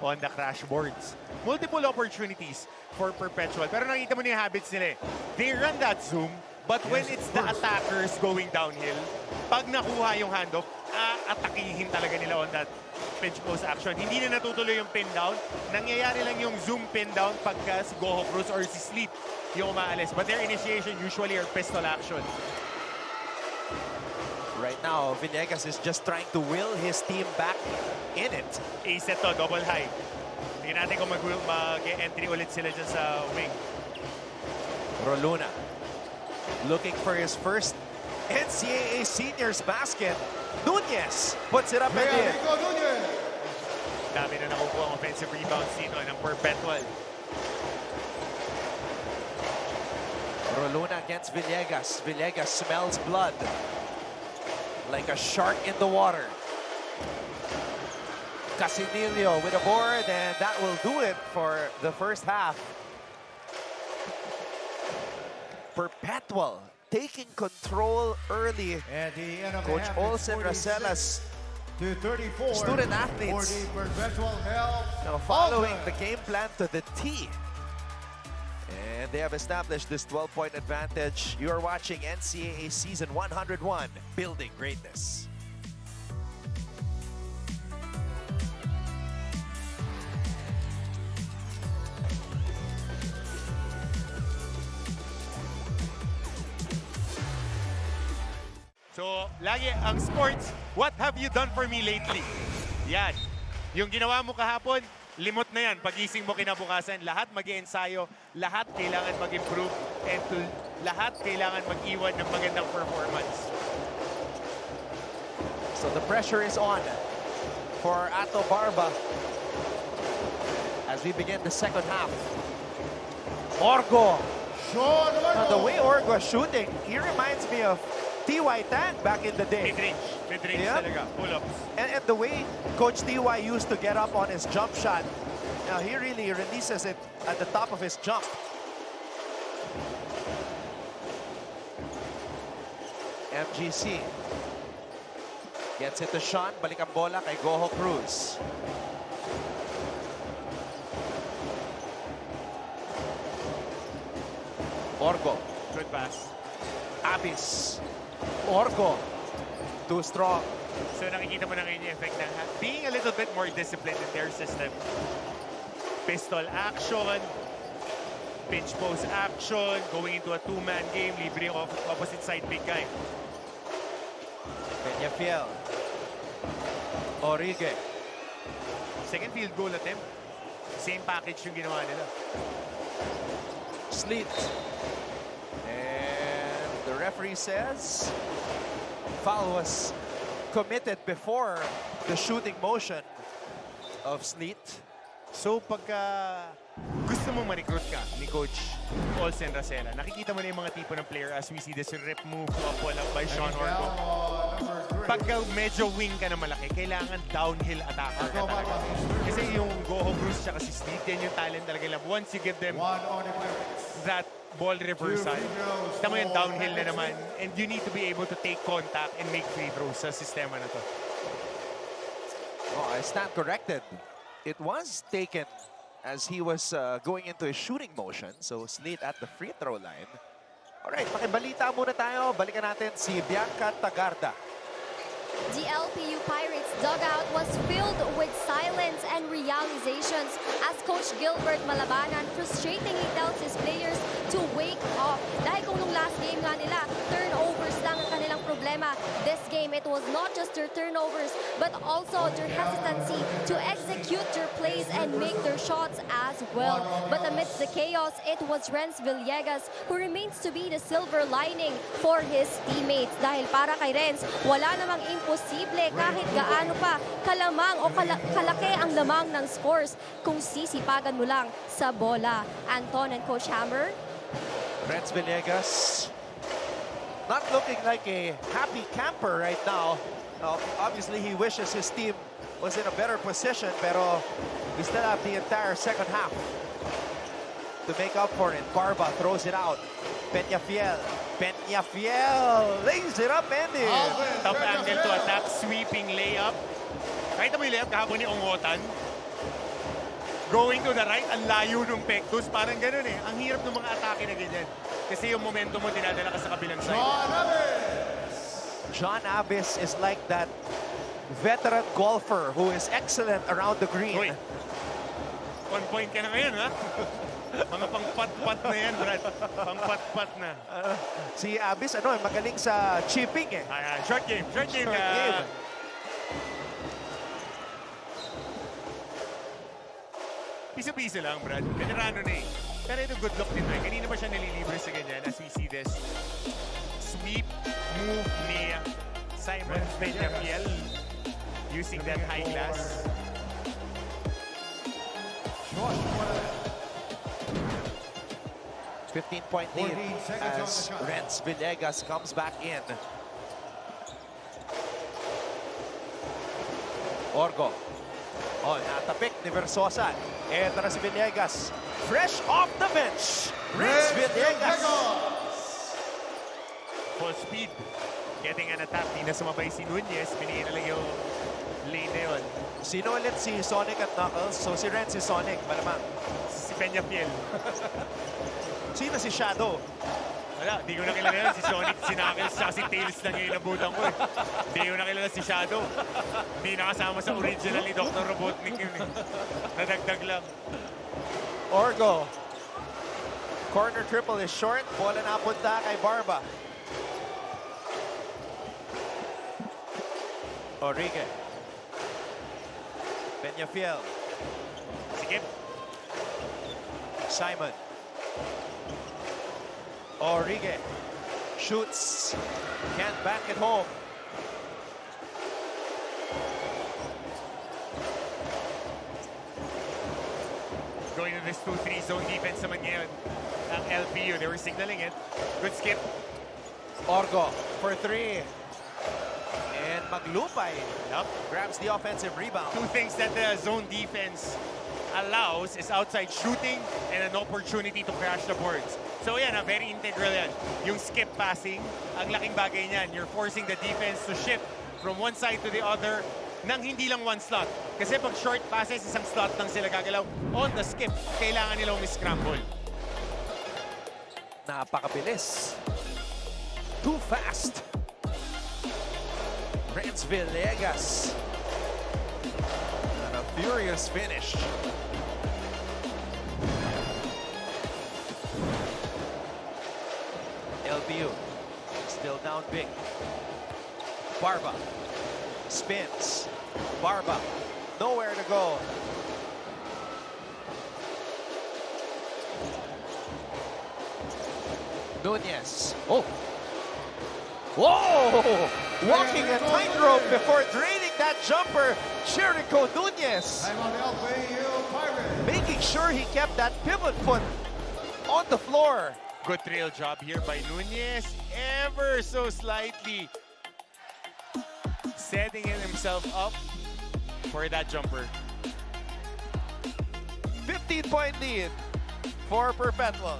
on the crash boards. Multiple opportunities for Perpetual. Pero nakita mo na yung habits nila eh. They run that zoom, but when it's the attackers going downhill, pag nakuha yung handoff, atakihin talaga nila on that pinch post action. Hindi na natutuloy yung pin down. Nangyayari lang yung zoom pin down pagka si Goho Cruz or si Sleep yung umaalis. But their initiation usually are pistol action. Right now, Villegas is just trying to will his team back in it. Ace to, double high. Tingnan natin kung mag-entry ulit sila dyan sa wing. Roluna looking for his first NCAA seniors basket. Nunez puts it up and in. Dami na nakukuha ang offensive rebounds dito ng Perpetual. Roluna against Villegas. Villegas smells blood like a shark in the water. Casinillo with a board, and that will do it for the first half. Perpetual taking control early. At the end of Coach the half, Olsen it's 46. Racelas to 34 Student for athletes the Perpetual now following Altas. the game plan to the T. And they have established this 12-point advantage. You are watching NCAA Season 101, Building Greatness. So, lagi ang sports, what have you done for me lately? Yan. Yung ginawa mo kahapon, limot na yan. Pagising mo kinabukasan, lahat mag-iensayo, lahat kailangan mag-improve, and lahat kailangan mag-iwan ng magandang performance. So the pressure is on for Ato Barba as we begin the second half. Orgo. Sean Now, the Orgo. way Orgo is shooting, he reminds me of T.Y. Tang back in the day. Mid-range Yeah. talaga, pull-ups. And the way Coach T.Y. used to get up on his jump shot, now he really releases it at the top of his jump. MGC gets it to Sean. Balik ang bola kay Goho Cruz. Orgo. Good pass. Abis. Orgo. Too strong. So nakikita mo na ngayon yung effect ng being a little bit more disciplined in their system. Pistol action, pinch post action, going into a two-man game, libre yung opposite side big guy. Peñafiel. Origue. Second field goal attempt. Same package yung ginawa nila. Sleet. And the referee says foul was committed before the shooting motion of Sleet. So pagka gusto mo ma-recruit ka ni Coach Olsen Racela, nakikita mo na yung mga tipo ng player as we see this rip move to a pull-up by Sean Orgo. Pagka medyo wing ka na malaki, kailangan downhill attacker ka talaga. Kasi yung Goho Cruz tsaka si Sleet, yan yung talent talaga nila. Once you give them that ball reversal, tama yung downhill na naman. And you need to be able to take contact and make free throws sa sistema na to. Oh, I stand corrected. It was taken as he was going into a shooting motion. So Sleet at the free throw line. Alright, makibalita muna tayo. Balikan natin si Bianca Tagarda. The LPU Pirates dugout was filled with silence and realizations as Coach Gilbert Malabanan frustratingly tells his players to wake up. Dahil kung nung last game nga nila, turnovers lang ang kanilang problema. This game, it was not just their turnovers, but also their hesitancy to execute their plays and make their shots as well. But amidst the chaos, it was Renz Villegas who remains to be the silver lining for his teammates. Dahil para kay Renz, wala namang imposible kahit gaano pa kalamang o kalaki ang lamang ng scores kung sisipagan mo lang sa bola. Anton and Coach Hammer. Renz Villegas not looking like a happy camper right now. Obviously, he wishes his team was in a better position, pero we still have the entire second half to make up for it. Barba throws it out. Peñafiel. Peñafiel lays it up, Andy. Tough angle to attack, sweeping layup. Kahit mo yung layup kahapon ni Ongotan. Going to the right, ang layo ng Pectus. Parang ganun eh. Ang hirap ng mga atake na ganyan. Kasi yung momentum mo dinadala ka sa kabilang side. John Abis is like that veteran golfer who is excellent around the green. Uy, on point ka na ngayon, ha? Mga pang-pat-pat na yan, Brad. Pang-pat-pat na. Si Abis, magaling sa chipping eh. Short game. Short game. Piso-piso lang, Brad. Veterano na eh. Pero ito good luck din tayo. Kanina ba siya nalilibre sa ganyan as we see this sweep move ni Simon Peñafiel using that high glass. 15-point lead as Renz Villegas comes back in. Orgo. Oh, natapik ni Versosa. Eto na si Villegas. Fresh off the bench. Renz Villegas. Full speed. Getting an attack. Di na sumabay si Nunez. Pinigyan na lang yung lane na yun. Sino ulit si Sonic at Knuckles? So si Ren si Sonic, malamang. Si Peñafiel. Sino si Shadow? Wala, di ko na kilala yun. Si Sonic, si Knuckles, saka si Tails lang yung inabutan ko eh. Di ko na kilala si Shadow. Hindi nakasama sa original ni Dr. Robotnik yun eh. Nadagdag lang. Orgo. Corner triple is short. Bola na punta kay Barba. Orige. Peñafiel. Sige. Simon. Orige. Shoots. Can't back it home. Going to this 2-3 zone defense naman ngayon. Ang LPU, they were signaling it. Good skip. Orgo for three. And Maglupay Yup. grabs the offensive rebound. Two things that the zone defense allows is outside shooting and an opportunity to crash the boards. So yan, very integral yan. Yung skip passing, ang laking bagay niyan. You're forcing the defense to shift from one side to the other nang hindi lang one slot. Kasi pag short passes, isang slot lang sila gagalaw. On the skip, kailangan nilang scramble. Napakabilis. Too fast. Renz Villegas. And a furious finish. LPU still down big. Barba spins. Barba nowhere to go. Nunez. Oh. Whoa! Walking a tightrope before draining that jumper. Jericho Nunez. Time on the LPU Pirates. Making sure he kept that pivot foot on the floor. Good trail job here by Nunez. Ever so slightly setting himself up for that jumper. 15-point lead for Perpetual.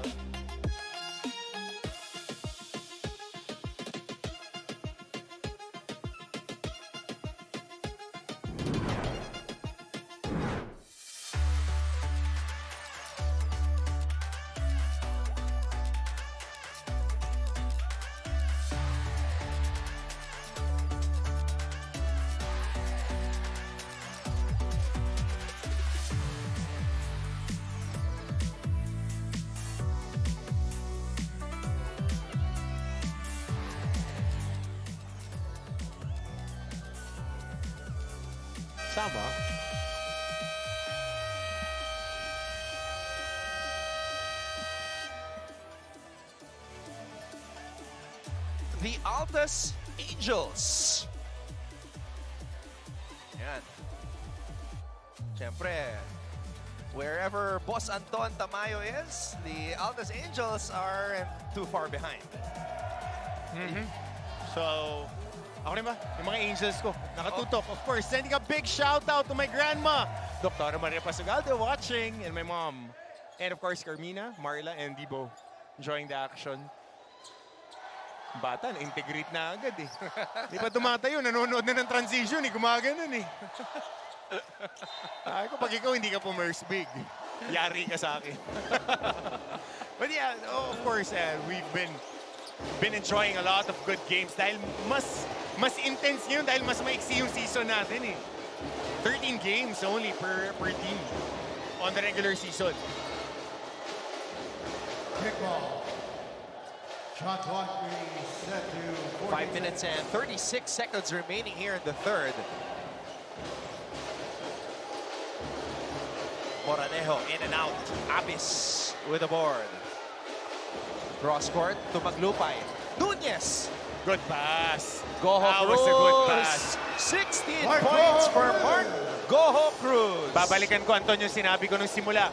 Sama. The Altas Angels. Yan. Siyempre, wherever Boss Anton Tamayo is, the Altas Angels aren't too far behind. So, ako rin ba? Yung mga angels ko, nakatutok. Of course, sending a big shout out to my grandma, Dr. Maria Pasugalde, watching, and my mom. And of course, Carmina, Marla, and Debo enjoying the action. Bata, na-integrate na agad eh. Di ba tumatayo, nanonood na ng transition eh, gumaganon eh. Ay ko, pag ikaw hindi ka pumerse big, yari ka sa akin. But yeah, of course, we've been enjoying a lot of good games dahil mas intense ngayon dahil mas maiksi yung season natin eh. 13 games only per team on the regular season. Kickball. Shot clock is set to 5 minutes and 36 seconds remaining here in the third. Moranejo in and out. Abis with the board. Cross court to Maglupay. Nunez. Good pass. Goho That Cruz. was a good pass. 16 Mark points Goho for Cruz. Mark Goho Cruz. Babalikan ko, Anton, yung sinabi ko nung simula.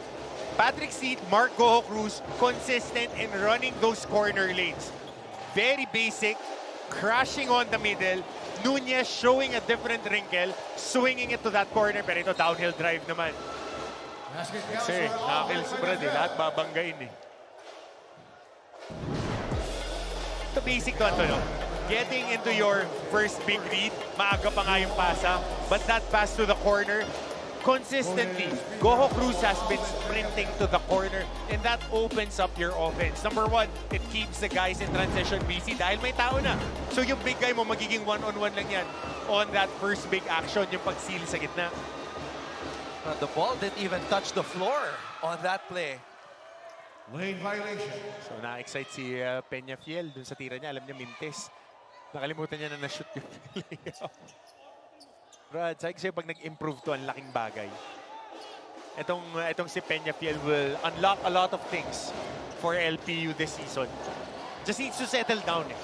Patrick Seat, Mark Goho Cruz, consistent in running those corner lanes. Very basic, crashing on the middle. Nunez showing a different wrinkle, swinging it to that corner. Pero ito, downhill drive naman. Basket Kasi, nakakil si Brad eh. Lahat babanggain eh. Ito basic to, Anton. No? getting into your first big read, maaga pa nga yung pasa, but that pass to the corner, consistently, Goho Cruz has been sprinting to the corner, and that opens up your offense. Number one, it keeps the guys in transition busy dahil may tao na. So yung big guy mo, magiging one-on-one lang yan on that first big action, yung pag-seal sa gitna. The ball didn't even touch the floor on that play. Lane violation. So na-excite si Peñafiel dun sa tira niya. Alam niya, mintes. Nakalimutan niya na na-shoot yung layup. Brad, sabi ko sa'yo, pag nag-improve to, ang laking bagay. Itong si Peñafiel will unlock a lot of things for LPU this season. Just needs to settle down eh.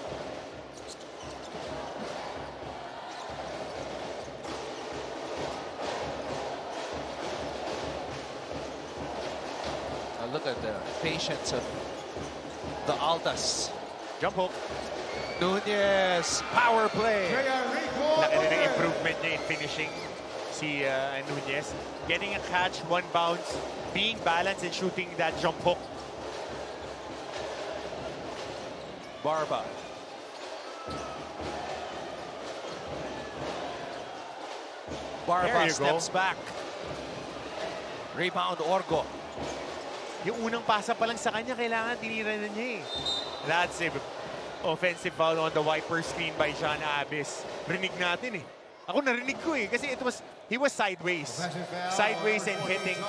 Look at the patience of the Altas. Jump hook. Nunez, power play. Laki rin ang improvement niya in finishing si Nunez. Getting a catch, one bounce, being balanced and shooting that jump hook. Barba. Barba steps back. Rebound, Orgo. Yung unang pasa pa lang sa kanya, kailangan tinira na niya eh. That's it. Offensive foul on the wiper screen by John Abis. Rinig natin eh. Ako narinig ko eh. Kasi he was sideways. Sideways and hitting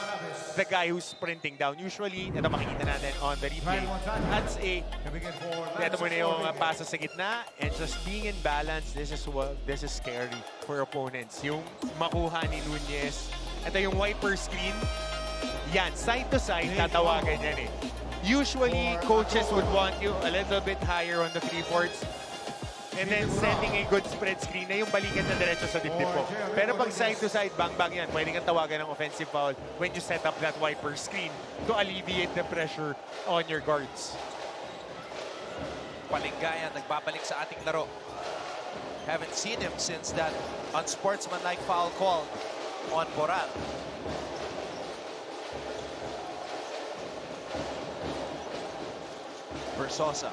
the guy who's sprinting down. Usually, ito makikita natin on the replay. That's ito mo na yung pasa sa gitna. And just being in balance, this is scary for opponents. Yung makuha ni Nunez. Ito yung wiper screen. Yan, side to side, tatawagan yan eh. Usually, coaches would want you a little bit higher on the 3/4 and then sending a good spread screen na yung balikan na diretso sa dibdib mo. Pero pag side to side, bang-bang yan, pwede kang tawagan ng offensive foul when you set up that wiper screen to alleviate the pressure on your guards. Palingayan, nagbabalik sa ating laro. Haven't seen him since that unsportsmanlike foul call on Boral. Versosa.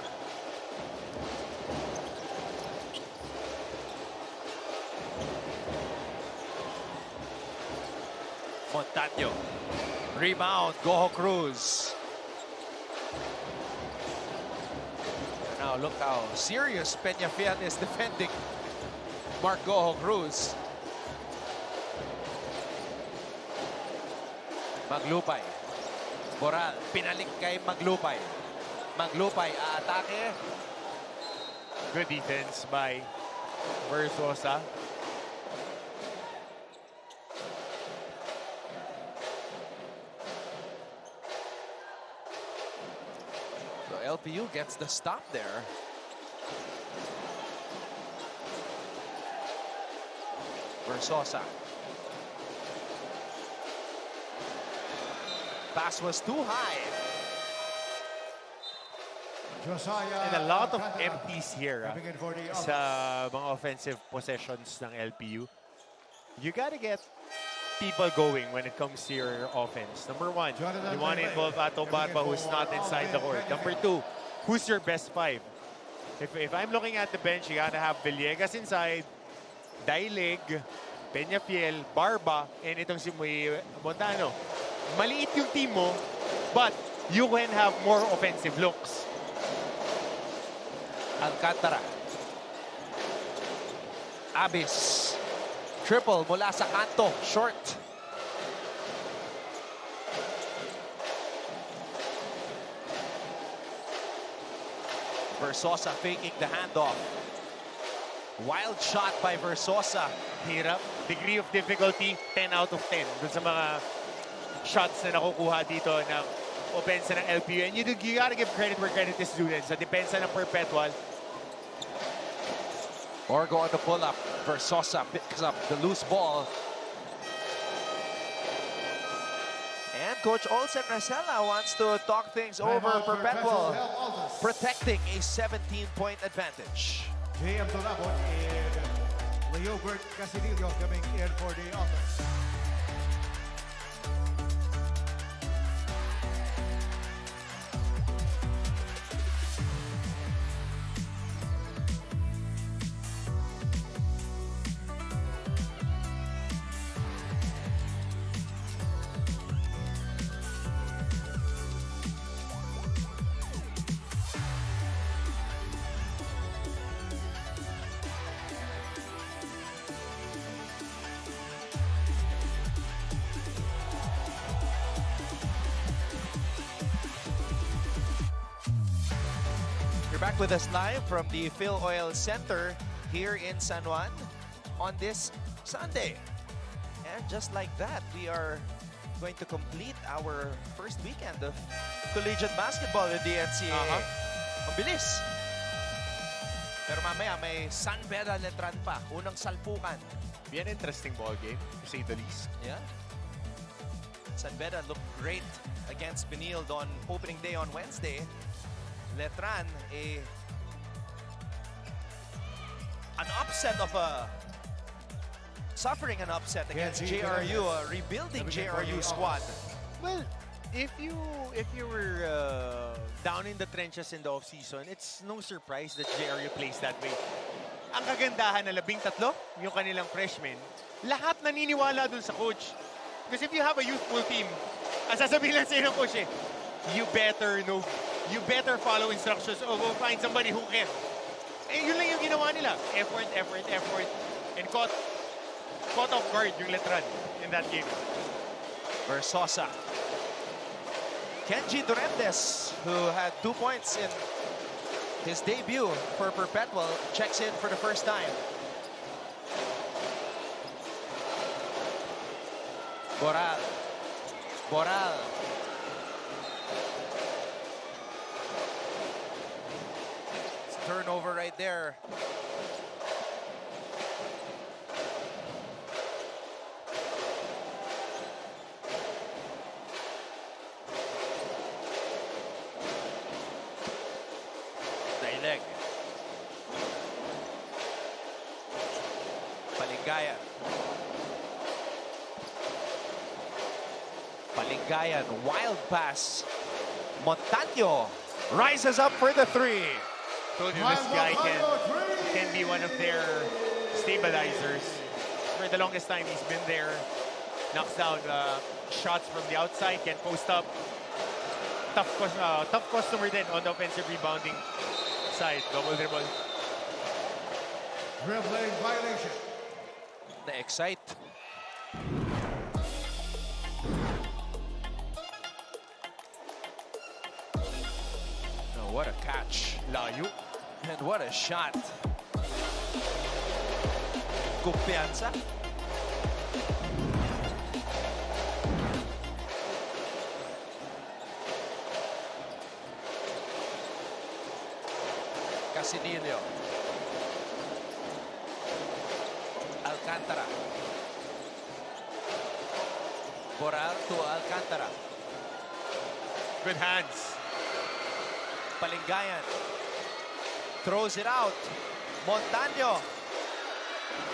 Montaño. Rebound, Goho Cruz. Now look how serious Peñafiel is defending Mark Goho Cruz. Maglupay. Boral, pinalik kay Maglupay. Maglupay, aatake. Good defense by Versosa. So LPU gets the stop there. Versosa. Pass was too high. And a lot of empties here sa mga offensive possessions ng LPU. You gotta get people going when it comes to your offense. Number one, you want to involve Ato Barba who's not inside the court. Number two, who's your best five? If I'm looking at the bench, you gotta have Villegas inside, Dailig, Peñafiel, Barba, and itong si Montano. Maliit yung team mo, but you can have more offensive looks. Alcantara. Abis. Triple mula sa kanto. Short. Versosa faking the handoff. Wild shot by Versosa. Hirap. Degree of difficulty, 10 out of 10. Dun sa mga shots na nakukuha dito ng opensa ng LPU. And you gotta give credit where credit is due. Sa depensa ng Perpetual. Orgo on the pull-up. Versosa picks up the loose ball. And Coach Olsen Racela wants to talk things over Perpetual, protecting a 17-point advantage. JM Donabon and Leobert Casillo coming in for the Altas. back with us live from the Phil Oil Center here in San Juan on this Sunday. And just like that, we are going to complete our first weekend of collegiate basketball in the NCAA. Mabilis. Pero mamaya may San Beda Letran pa. Unang salpukan. Be an interesting ball game, to say the least. Yeah. San Beda looked great against Benilde on opening day on Wednesday. Letran, an upset of suffering an upset against JRU, a rebuilding JRU squad. Well, if you were down in the trenches in the offseason, it's no surprise that JRU plays that way. Ang kagandahan na 13, yung kanilang freshmen, lahat naniniwala dun sa coach. Because if you have a youthful team, ang sasabihin lang sa'yo ng coach you better know, you better follow instructions or go find somebody who can. Eh, yun lang yung ginawa nila. Effort, effort, effort. And caught off guard yung Letran in that game. Versosa. Kenji Duremdes, who had 2 points in his debut for Perpetual, checks in for the first time. Boral. It's a turnover right there. Daileg. Palingayan, wild pass. Montaño rises up for the three. Told you this guy can be one of their stabilizers. For the longest time, he's been there. Knocks down shots from the outside, can post up. Tough customer then on the offensive rebounding side. Double dribble. Dribbling violation. Na-excite. Oh, what a catch. Layo. And what a shot. Kumpiyansa. Casinillo. Alcantara. Boral to Alcantara. Good hands. Palingayan. Throws it out. Montaño.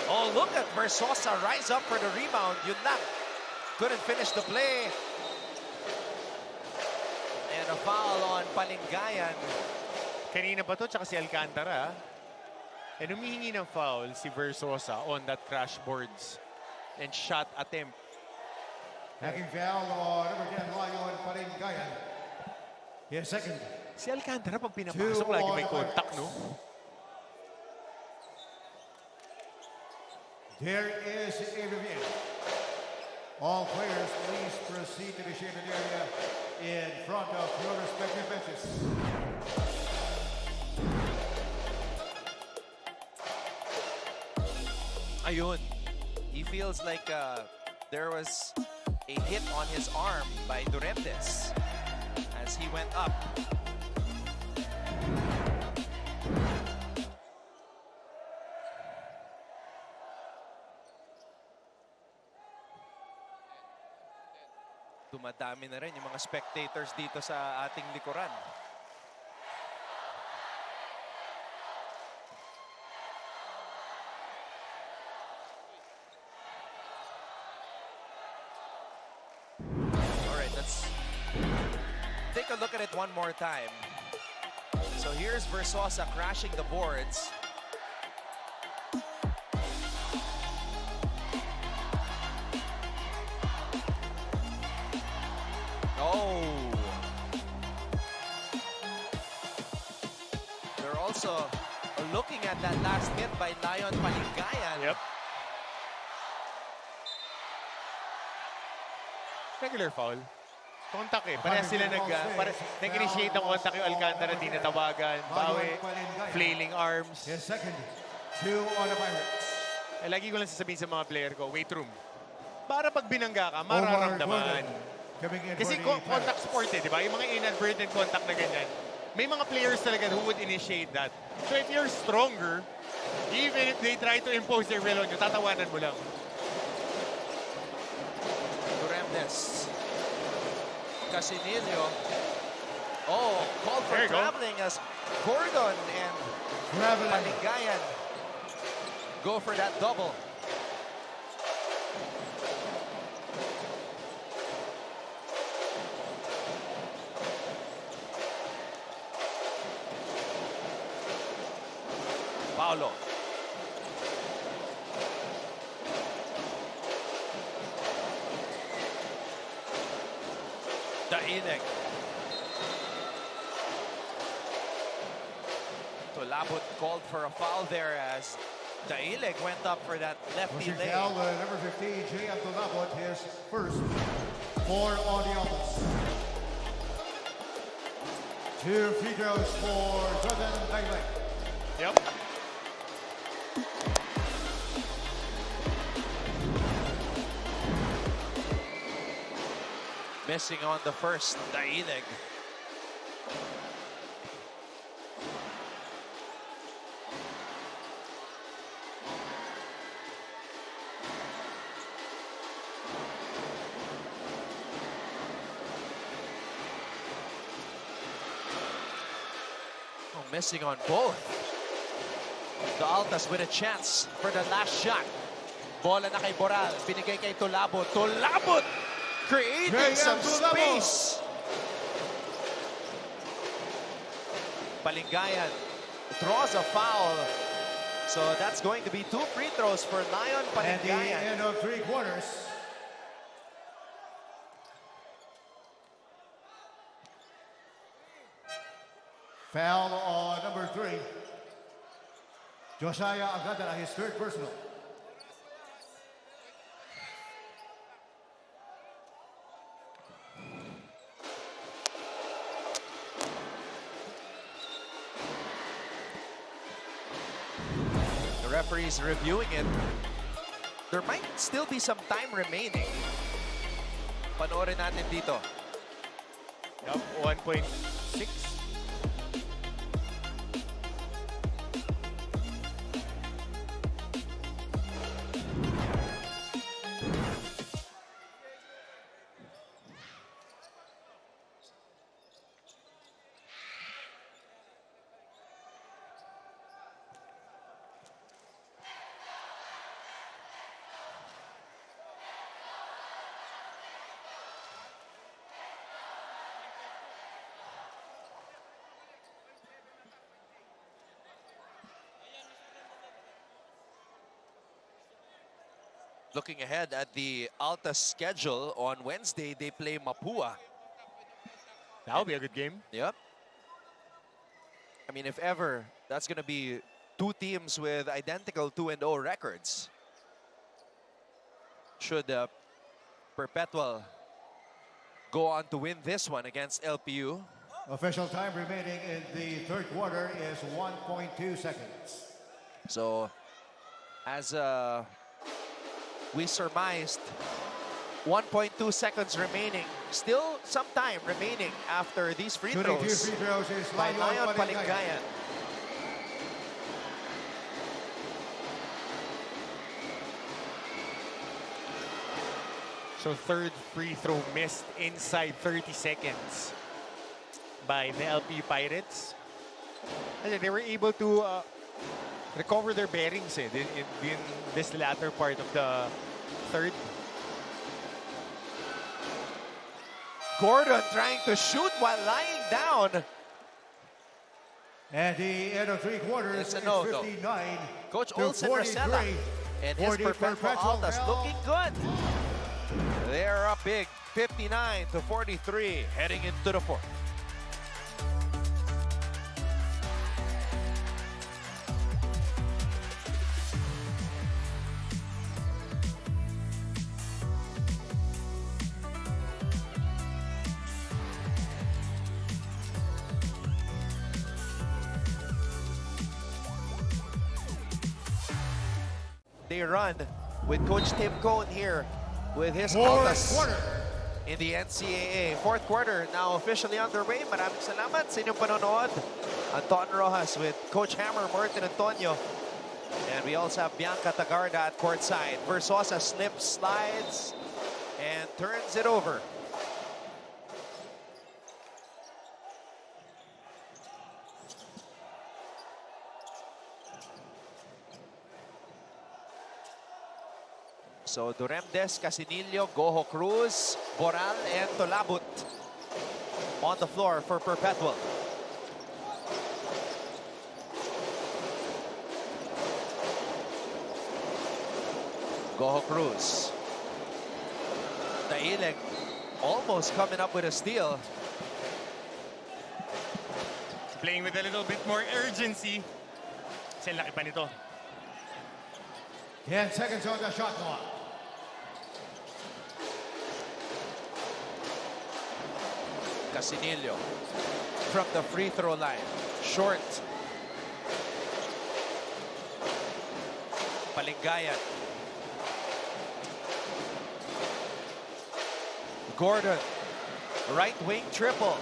Oh, look at Versosa rise up for the rebound. Yun lang. Couldn't finish the play. And a foul on Palingayan. Kanina pa to, tsaka si Alcantara. And humihingi ng foul si Versosa on that crash boards and shot attempt. Hacking foul on number 10, Lion Palingayan. His second. Si Alcantara pag pinapasok, lagi may contact, no? There is a review. All players, please proceed to the shaving area in front of your respective benches. Ayun. He feels like there was a hit on his arm by Duremdes as he went up. Dumadami na rin yung mga spectators dito sa ating likuran. All right, let's take a look at it one more time. So here's Versosa crashing the boards. Oh. They're also looking at that last hit by Lion Palingayan. Yep. Regular foul. Contact eh. Parehas sila nag-initiate ng contact yung Alcantara, di natawagan. Bawi, flailing arms. His second, 2 on the Pirates. Eh, lagi ko lang sasabihin sa mga player ko, weight room. Para pag binangga ka, mararamdaman. Kasi contact sport eh, di ba? Yung mga inadvertent contact na ganyan. May mga players talaga who would initiate that. So if you're stronger, even if they try to impose their will on you, tatawanan mo lang. Duremnes. Casinillo. Oh, called for traveling as Gordon and Palingayan go for that double. Paulo. Daineg. Tolabot called for a foul there as Daineg went up for that lefty lane. Foul, number 15, J.M. Tolabot, his first 4 on the Altas. 2 free throws for Jordan Daineg. Yep. Missing on the first, Daineg. Oh, missing on both. The Altas with a chance for the last shot. Bola na kay Boral, binigay kay Tolabot. Tolabot! Creating some space. Palingayan draws a foul. So that's going to be 2 free throws for Lion At the Palingayan. end of 3 quarters. Foul on number 3. Josiah Alcantara, his 3rd personal. Referees reviewing it. There might still be some time remaining. Panoorin natin dito. Yup, 1.6. Looking ahead at the Altas schedule, on Wednesday they play Mapua. That'll be a good game. Yep. I mean, if ever, that's going to be 2 teams with identical 2-0 records. Should Perpetual go on to win this one against LPU. Official time remaining in the 3rd quarter is 1.2 seconds. So, as we surmised, 1.2 seconds remaining. Still some time remaining after these free Shooting 2 throws free throws is by Lion Palingayan. So 3rd free throw missed inside 30 seconds by the LPU Pirates. They were able to recover their bearings in this latter part of the 3rd. Gordon trying to shoot while lying down. At the end of 3 quarters, It's a it's no, though. 59 Coach to Olsen 43 Rosella and his for the Perpetual Altas Bell. looking good. They're up big, 59 to 43, heading into the 4th. they run with Coach Tim Cohn here with his Fourth Altas quarter. in the NCAA. Fourth quarter now officially underway. Maraming salamat sa inyong panonood. Anton Rojas with Coach Hammer, Martin Antonio. And we also have Bianca Tagarda at courtside. Versosa slips, slides, and turns it over. So Duremdes, Casinillo, Goho Cruz, Boral, and Tolabut on the floor for Perpetual. Goho Cruz. Daileg almost coming up with a steal. Playing with a little bit more urgency. Kasi laki pa nito. 10 seconds on the shot clock. Casinillo from the free throw line. Short. Palingayan. Gordon. Right wing triple.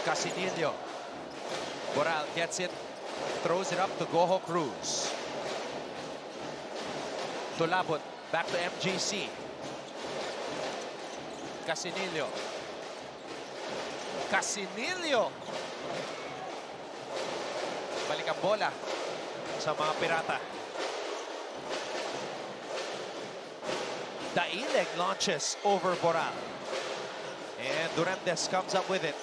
Casinillo. Boral gets it. Throws it up to Goho Cruz. Tolabut. Back to MGC. Casinillo. Casinillo. Balik ang bola sa mga Pirata. Daileg launches over Boral. And Duremdes comes up with it.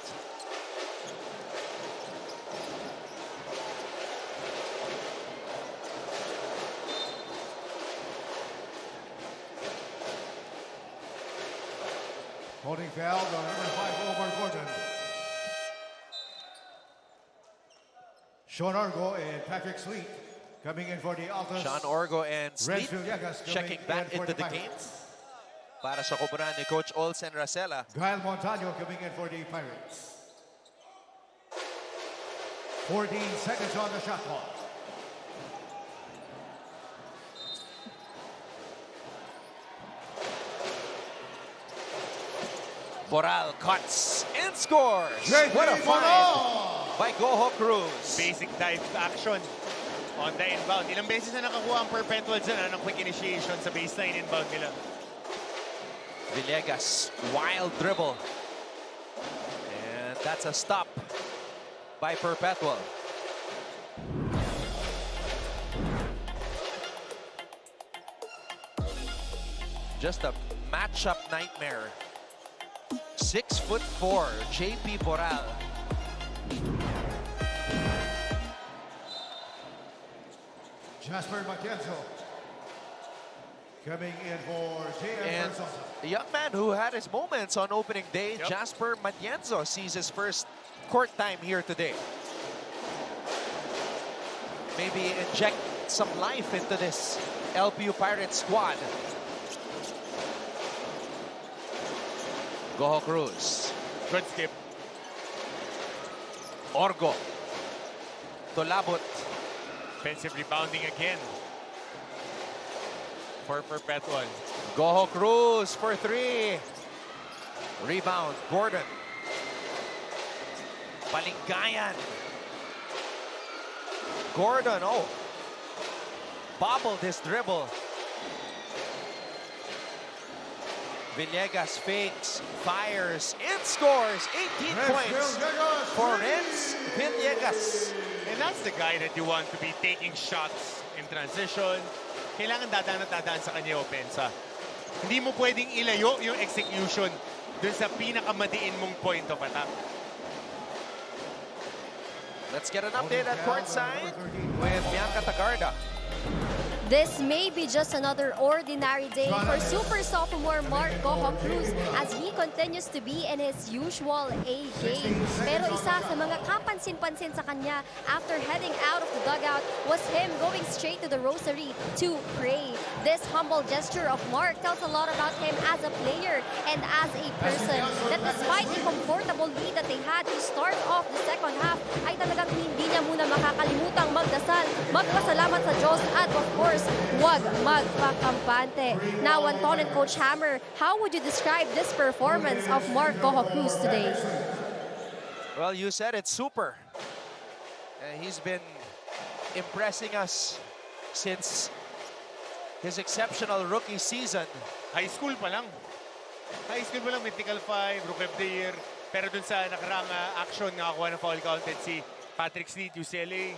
Holding foul on number 5 over Gordon. Sean Argo and Patrick Sweet coming in for the Altas. Sean Orgo and Sleet Villegas coming checking back in for into the the game. Pirates. Para sa kuburan ni Coach Olsen Racela. Gael Montaño coming in for the Pirates. 14 seconds on the shot clock. Boral cuts and scores. JP What a find Boral! by Goho Cruz. Basic dive action on the inbound. Ilang beses na nakakuha ang Perpetual dyan ng quick initiation sa baseline inbound nila. Villegas, wild dribble. And that's a stop by Perpetual. Just a matchup nightmare. 6'4", JP Boral. Jasper Matienzo coming in for JM And Versosa. the young man who had his moments on opening day, Yep. Jasper Matienzo, sees his first court time here today. Maybe inject some life into this LPU Pirates squad. Goho Cruz. Good skip. Orgo. Tolabut. Offensive rebounding again for Perpetual. Goho Cruz for three. Rebound, Gordon. Palingayan. Gordon, oh. Bobbled his dribble. Villegas fakes, fires, and scores 18 points for Renz Villegas. And that's the guy that you want to be taking shots in transition. Kailangan dadaan at dadaan sa kanya yung opensa. Hindi mo pwedeng ilayo yung execution dun sa pinakamadiin mong point of attack. Let's get an update at courtside with Bianca Tagarda. This may be just another ordinary day for super sophomore Mark Goho Cruz as he continues to be in his usual A game. Pero isa sa mga kapansin-pansin sa kanya after heading out of the dugout was him going straight to the rosary to pray. This humble gesture of Mark tells a lot about him as a player and as a person, that despite the comfortable lead that they had to start off the second half, ay talagang hindi niya muna makakalimutang magdasal, magpasalamat sa Diyos at of course, huwag magpakampante. Now, Anton and Coach Hammer, how would you describe this performance of Mark Goho Cruz today? Well, you said it's super. He's been impressing us since his exceptional rookie season. High school pa lang. High school pa lang, Mythical 5, Rookie of the Year. Pero dun sa nakarang action, nakakuha ng foul counted si Patrick Sleet, UCLA.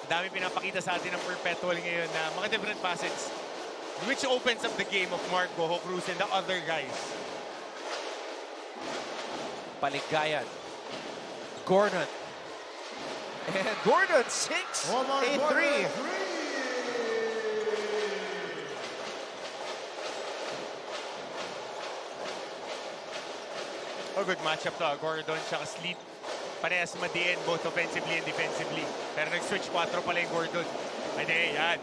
Dami pinapakita sa atin ng Perpetual ngayon na mga different facets, which opens up the game of Mark Goho Cruz and the other guys. Paliggayan. Gordon. And Gordon sinks a three. A good matchup to. Gordon tsaka Sleet. Parehas madiin both offensively and defensively. Pero nag-switch 4 pala yung Gordon. Ay, yan.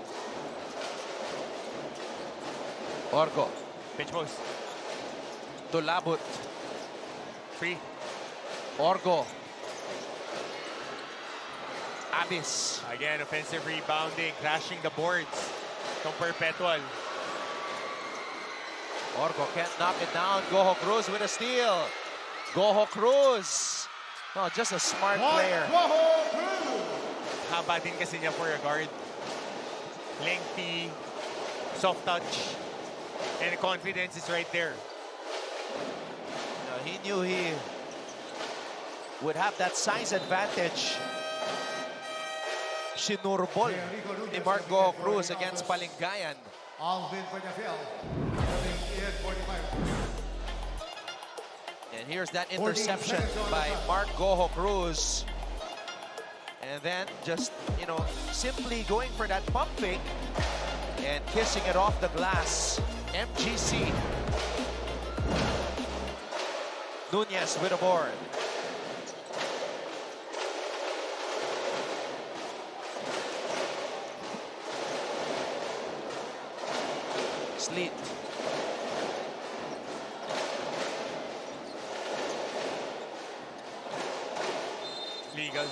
Orgo. Pitch post. Tulabut. Free. Orgo. Abis. Again, offensive rebounding, crashing the boards from Perpetual. Orgo can't knock it down. Goho Cruz with a steal. Goho Cruz. No, just a smart player. Haba din kasi niya for a guard. Lengthy, soft touch, and confidence is right there. No, he knew he would have that size advantage. Sinurbol ni Mark Goho Cruz against Paliggayan. Alvin Peñafiel, coming in 45. And here's that interception by Mark Goho Cruz. And then just, simply going for that pump fake and kissing it off the glass. MGC. Nunez with a board. Sleet. Legal.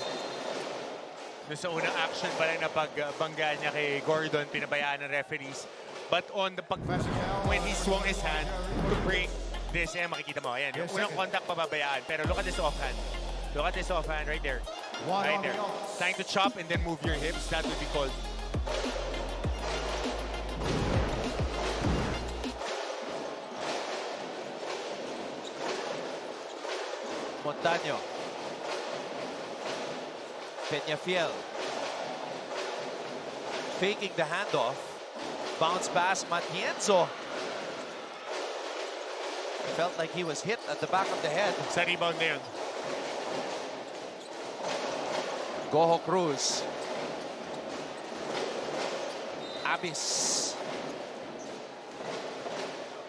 Doon sa unang action pa lang na pagbangga niya kay Gordon, pinabayaan ng referees. But on the when he swung his hand to bring this, makikita mo, ayan, yung unang contact pababayaan. Pero look at this offhand. Look at this offhand right there. Right there. Trying to chop and then move your hips, that would be called. Montaño. Peñafiel. Faking the handoff. Bounce pass, Matienzo. Felt like he was hit at the back of the head. Sa rebound na yun. Goho Cruz. Abis.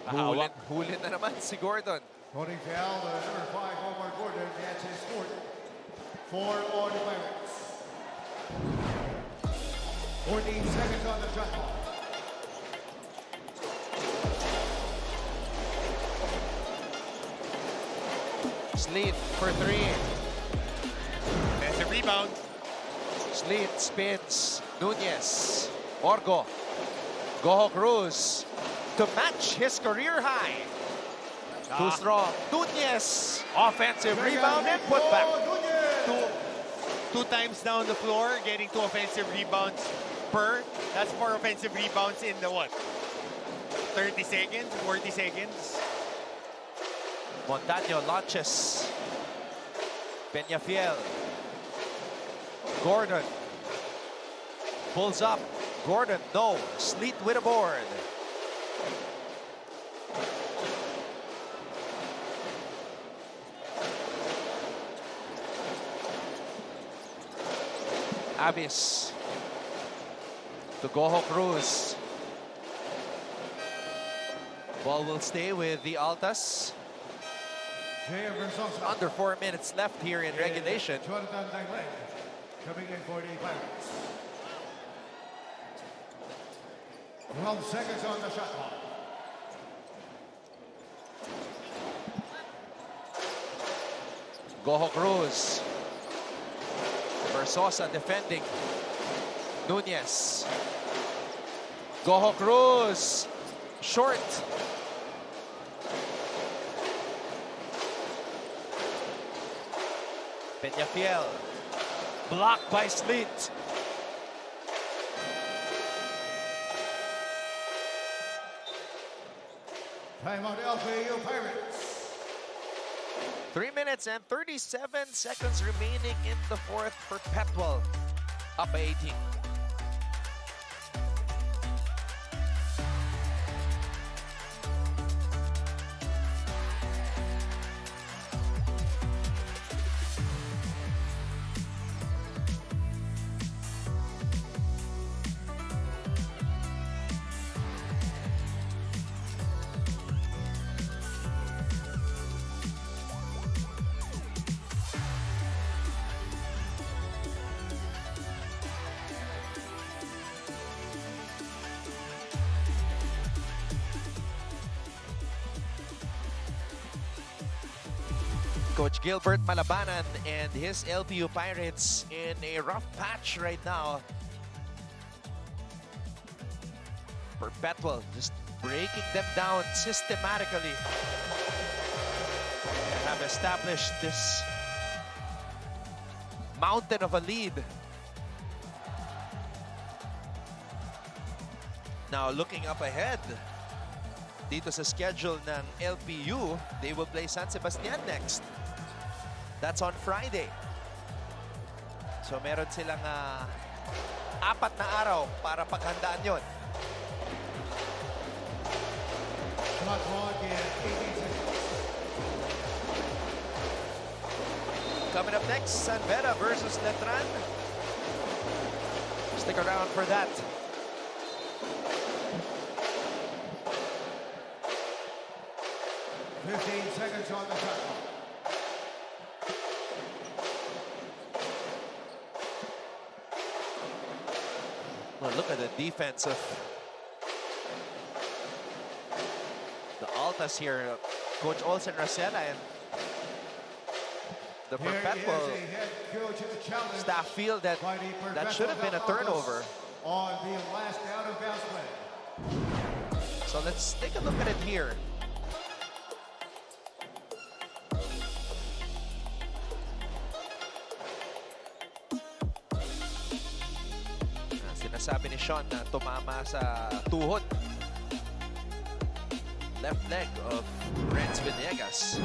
Hulin na naman si Gordon. Holding foul, number 5, Omar Gordon, gets his fourth. 4 on the Pirates. 14 seconds on the shot clock. Sleet for 3. There's a rebound. Sleet spins. Nunez. Orgo. Goho Cruz to match his career high. Too strong. Nunez. Offensive rebound and put back. Two times down the floor, getting 2 offensive rebounds per. That's 4 offensive rebounds in the what? 30 seconds, 40 seconds. Montaño launches. Peñafiel. Gordon. Pulls up. Gordon, no. Sleet with a board. Abis to Goho Cruz. Ball will stay with the Altas. Under 4 minutes left here in regulation. Jonathan Dangling coming in for the Pirates. 12 seconds on the shot clock. Goho Cruz. Versosa defending. Nunez. Goho Cruz. Short. Peñafiel. Blocked by Sleet. Timeout LPU Pirates. 3 minutes and 37 seconds remaining in the fourth. Perpetual up by 18. Coach Gilbert Malabanan and his LPU Pirates in a rough patch right now. Perpetual just breaking them down systematically. They have established this mountain of a lead. Now looking up ahead, dito sa schedule ng LPU, they will play San Sebastian next. That's on Friday. So meron silang 4 na araw para paghandaan yun. Shot clock in 18 seconds. Coming up next, San Vera versus Letran. Stick around for that. Seconds on the shot clock. Well, look at the defense of the Altas here. Coach Olsen Racela and the Perpetual staff feel that that should have been a turnover. On the last out of bounds play. So let's take a look at it here. Sinasabi ni Sean na tumama sa tuhod. Left leg of Renz Villegas.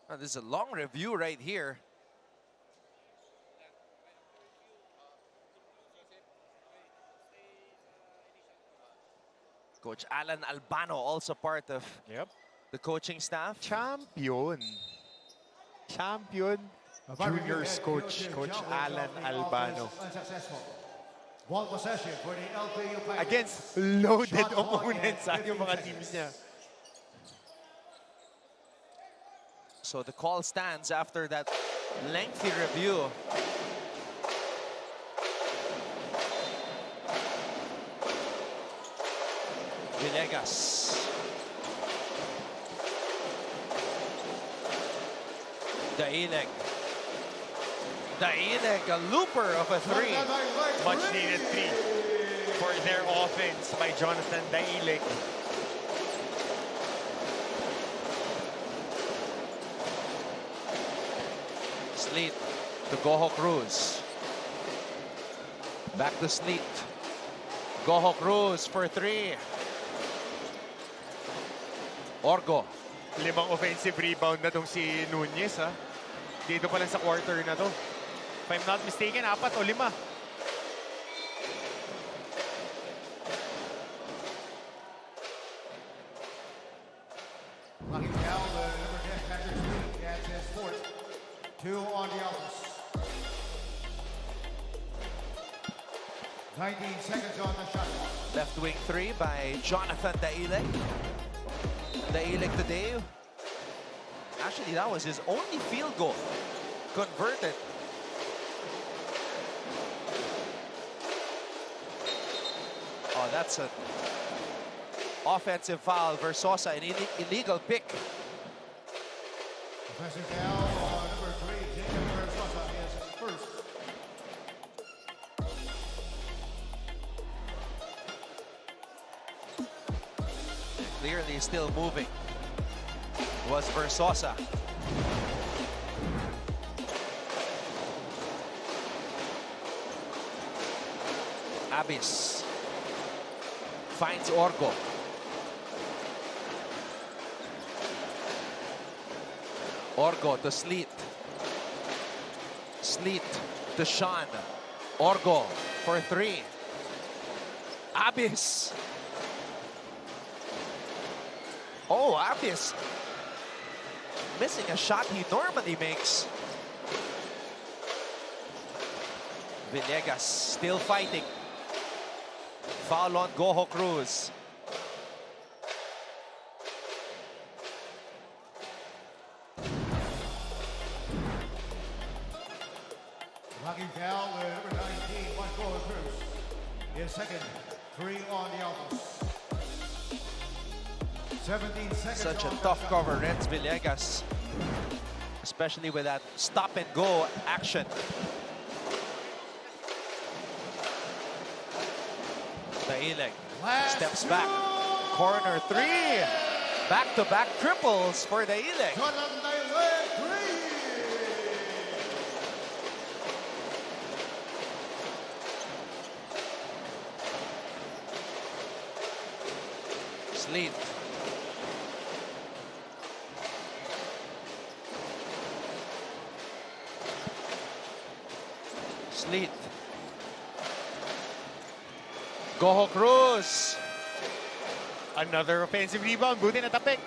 Oh, this is a long review right here. Coach Alan Albano, also part of the coaching staff. Champion juniors coach, Coach Alan Albano. Ball possession for the LPU Pirates. Against loaded opponents yung mga teams niya. So the call stands after that lengthy review. Villegas. Daileg. Daileg, a looper of a three. Much needed three for their offense by Jonathan Daileg. Sleet to Goho Cruz. Back to Sleet. Goho Cruz for three. Orgo. 5 offensive rebound na tong si Nunez, ha? Dito pa lang sa quarter na to. If I'm not mistaken, 4 o 5. Knocking down the number 10 Patrick Lee at his fourth. 2 on the Altas. 19 seconds on the shot clock. Left wing three by Jonathan Daileg. Daileg today. Actually, that was his only field goal converted. Oh, that's an offensive foul. Versosa, an illegal pick. Offensive foul on number 3, Jacob Versosa, his first. Clearly still moving was Versosa. Abyss finds Orgo. Orgo to Sleet. Sleet to Sean. Orgo for three. Abyss. Oh, Abyss missing a shot he normally makes. Villegas still fighting. Foul on Goho Cruz. Knocking down the number 19, Marco Cruz. His second, 3 on the Altas. 17 seconds. Such a on the tough shot cover, clock. Renz Villegas. Especially with that stop and go action. Daileg steps back. Corner three. Back-to-back triples for Daileg. Jonathan Daileg, 3. Sleet. Sleet. Goho Cruz. Another offensive rebound. Buti na tapik.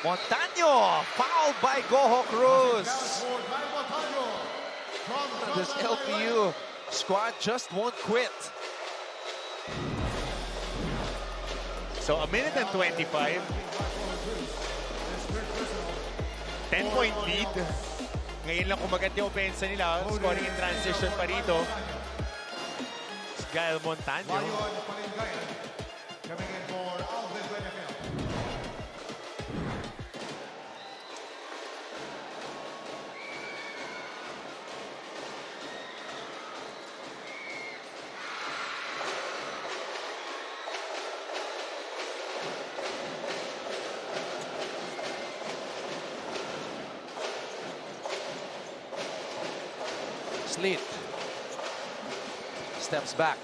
Montaño fouled by Goho Cruz. Scored by Montaño. From This Jonathan Daileg. LPU squad just won't quit. So, a minute and 25. 10-point lead. Ngayon lang kumagat yung offense nila. Scoring in transition pa rito. Gael Montaño. Mayon Palingayan coming in for Alvin Benefit. Sleet steps back.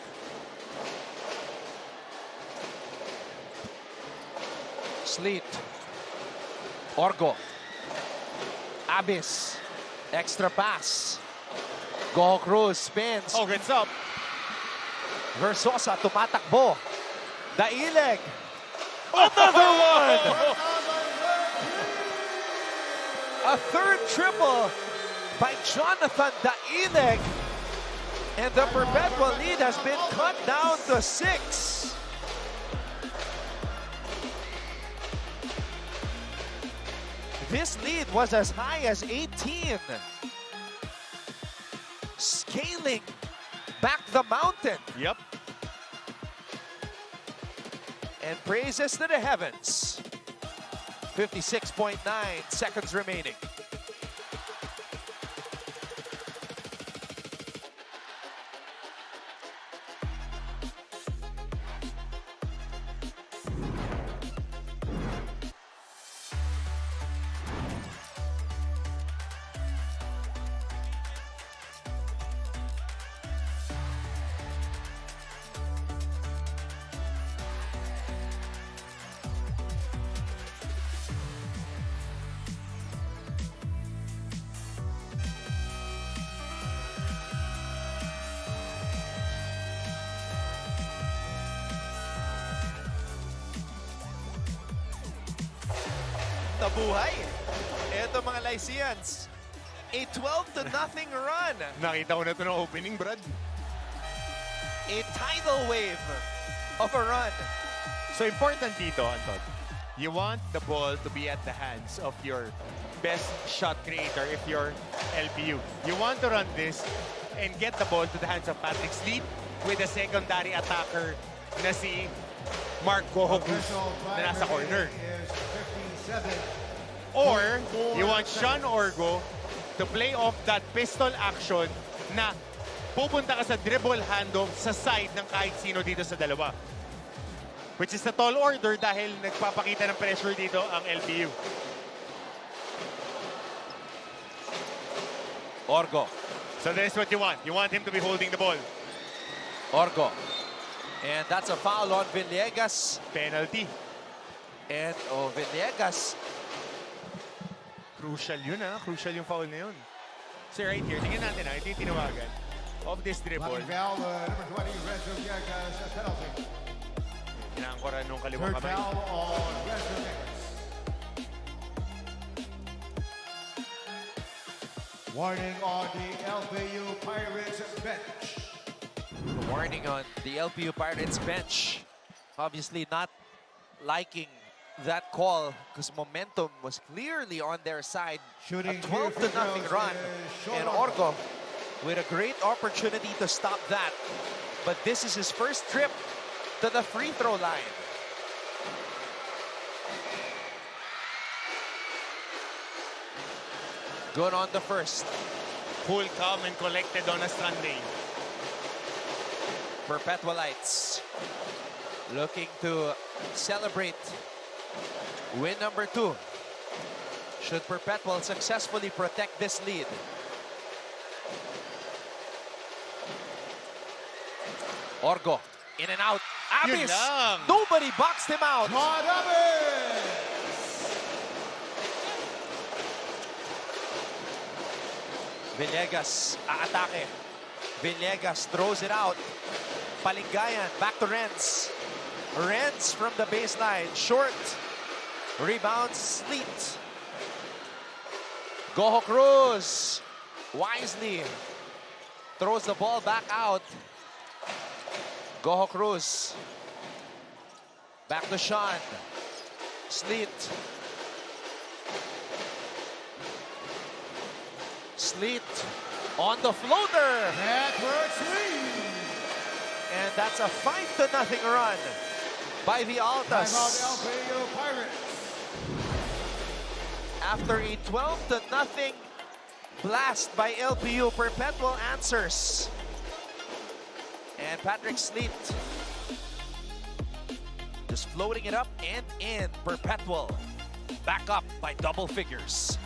Sleet. Orgo. Abyss. Extra pass. Goho Cruz spins. Oh, gets up. Versosa tumatakbo. Daileg. Another one! A third triple by Jonathan Daileg. And the Perpetual lead has been cut down to 6. This lead was as high as 18. Scaling back the mountain. Yep. And praises to the heavens. 56.9 seconds remaining. sa buhay. Ito mga Lyceans. A 12-0 run. Nakita ko na ito ng opening, Brad. A tidal wave of a run. So important dito, Anton. You want the ball to be at the hands of your best shot creator if you're LPU. You want to run this and get the ball to the hands of Patrick Sleep with a secondary attacker na si Mark Gohokus na nasa corner. Is 57. Or you want Sean Orgo to play off that pistol action na pupunta ka sa dribble handoff sa side ng kahit sino dito sa dalawa. Which is a tall order dahil nagpapakita ng pressure dito ang LPU. Orgo. So that is what you want. You want him to be holding the ball. Orgo. And that's a foul on Villegas. Penalty. And Villegas. Crucial yun, ha? Crucial yung foul na yun. So right here, tingnan natin, ha? Ito yung tinawagan of this dribble. Lucky foul, number 20, Renzo Villegas, a penalty. Inaangkoran nung kaliwang Third kamay. foul on Renzo Villegas. Warning on the LPU Pirates bench. Warning on the LPU Pirates bench. Obviously not liking that call because momentum was clearly on their side. Shooting A 12-0 run. And Orgo with a great opportunity to stop that. But this is his first trip to the free throw line. Good on the first. Cool, calm, and collected on a Sunday. Perpetual Altas looking to celebrate win number 2. Should Perpetual successfully protect this lead. Orgo in and out. Yun Abis! lang. Nobody boxed him out. Todd Abbott! Villegas aatake. Villegas throws it out. Palingayan back to Renz. Renz from the baseline. Short. Rebounds Sleet. Goho Cruz wisely throws the ball back out. Goho Cruz. Back to Sean. Sleet. Sleet on the floater. Network three. And that's a 5-0 run by the Altas. Timeout LPU Pirates. After a 12-0 blast by LPU, Perpetual answers. And Patrick Sleet just floating it up and in. Perpetual back up by double figures.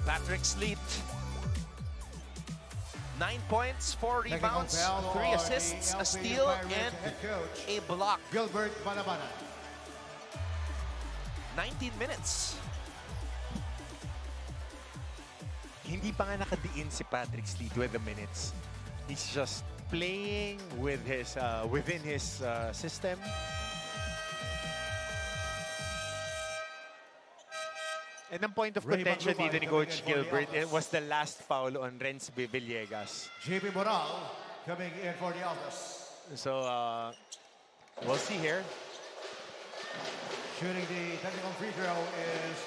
Patrick Sleet, 9 points, 4 rebounds, 3 assists, a steal, and a block. Gilbert Banabana. 19 minutes. Hindi pa nga nakadiin si Patrick Sleet with the minutes. He's just playing with his within his system. And ang point of contention dito ni Coach Gilbert, it was the last foul on Renz Villegas. JP Moral coming in for the Altas. So, we'll see here. Shooting the technical free throw is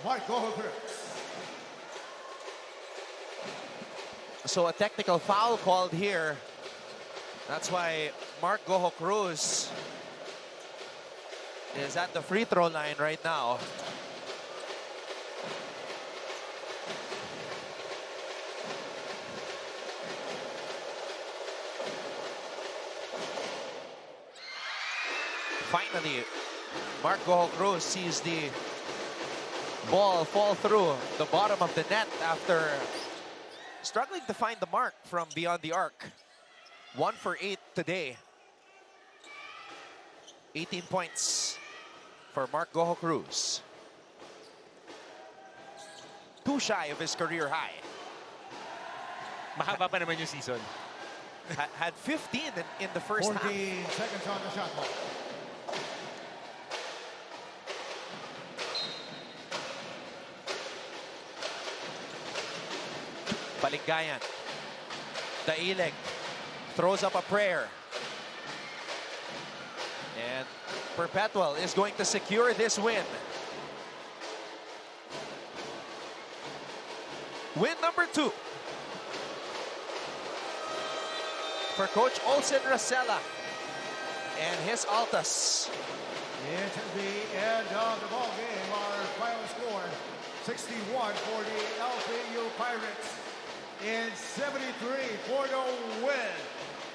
Mark Cruz. So a technical foul called here. That's why Mark Goho Cruz is at the free throw line right now. Finally, Mark Goho Cruz sees the ball fall through the bottom of the net after struggling to find the mark from beyond the arc. 1 for 8 today. 18 points for Mark Goho Cruz. 2 shy of his career high. Mahaba pa naman yung season. Had 15 in the first 14 half. seconds on the shot clock. Balingayan. Daileg throws up a prayer. And Perpetual is going to secure this win. Win number 2 for Coach Olsen Racela and his Altas. Into the end of the ball game, our final score, 61 for the LPU Pirates in 73 for the win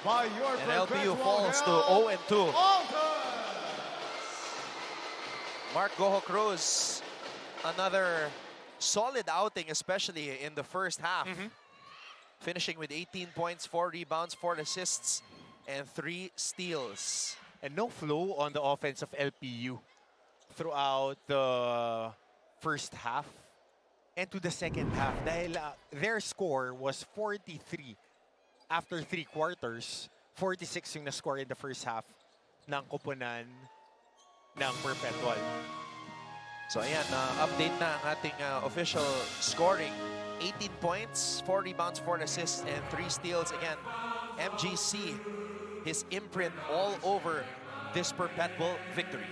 by your And LPU Perpetual falls to Health 0-2. Altas. Mark Goho Cruz, another solid outing, especially in the first half. Finishing with 18 points, 4 rebounds, 4 assists, and 3 steals. And no flow on the offense of LPU throughout the first half and to the second half. Dahil their score was 43 after 3 quarters. 46 yung na-score in the first half ng koponan ng Perpetual. So ayan, update na ang ating official scoring. 18 points, 4 rebounds, 4 assists, and 3 steals. Again, MGC, his imprint all over this Perpetual victory.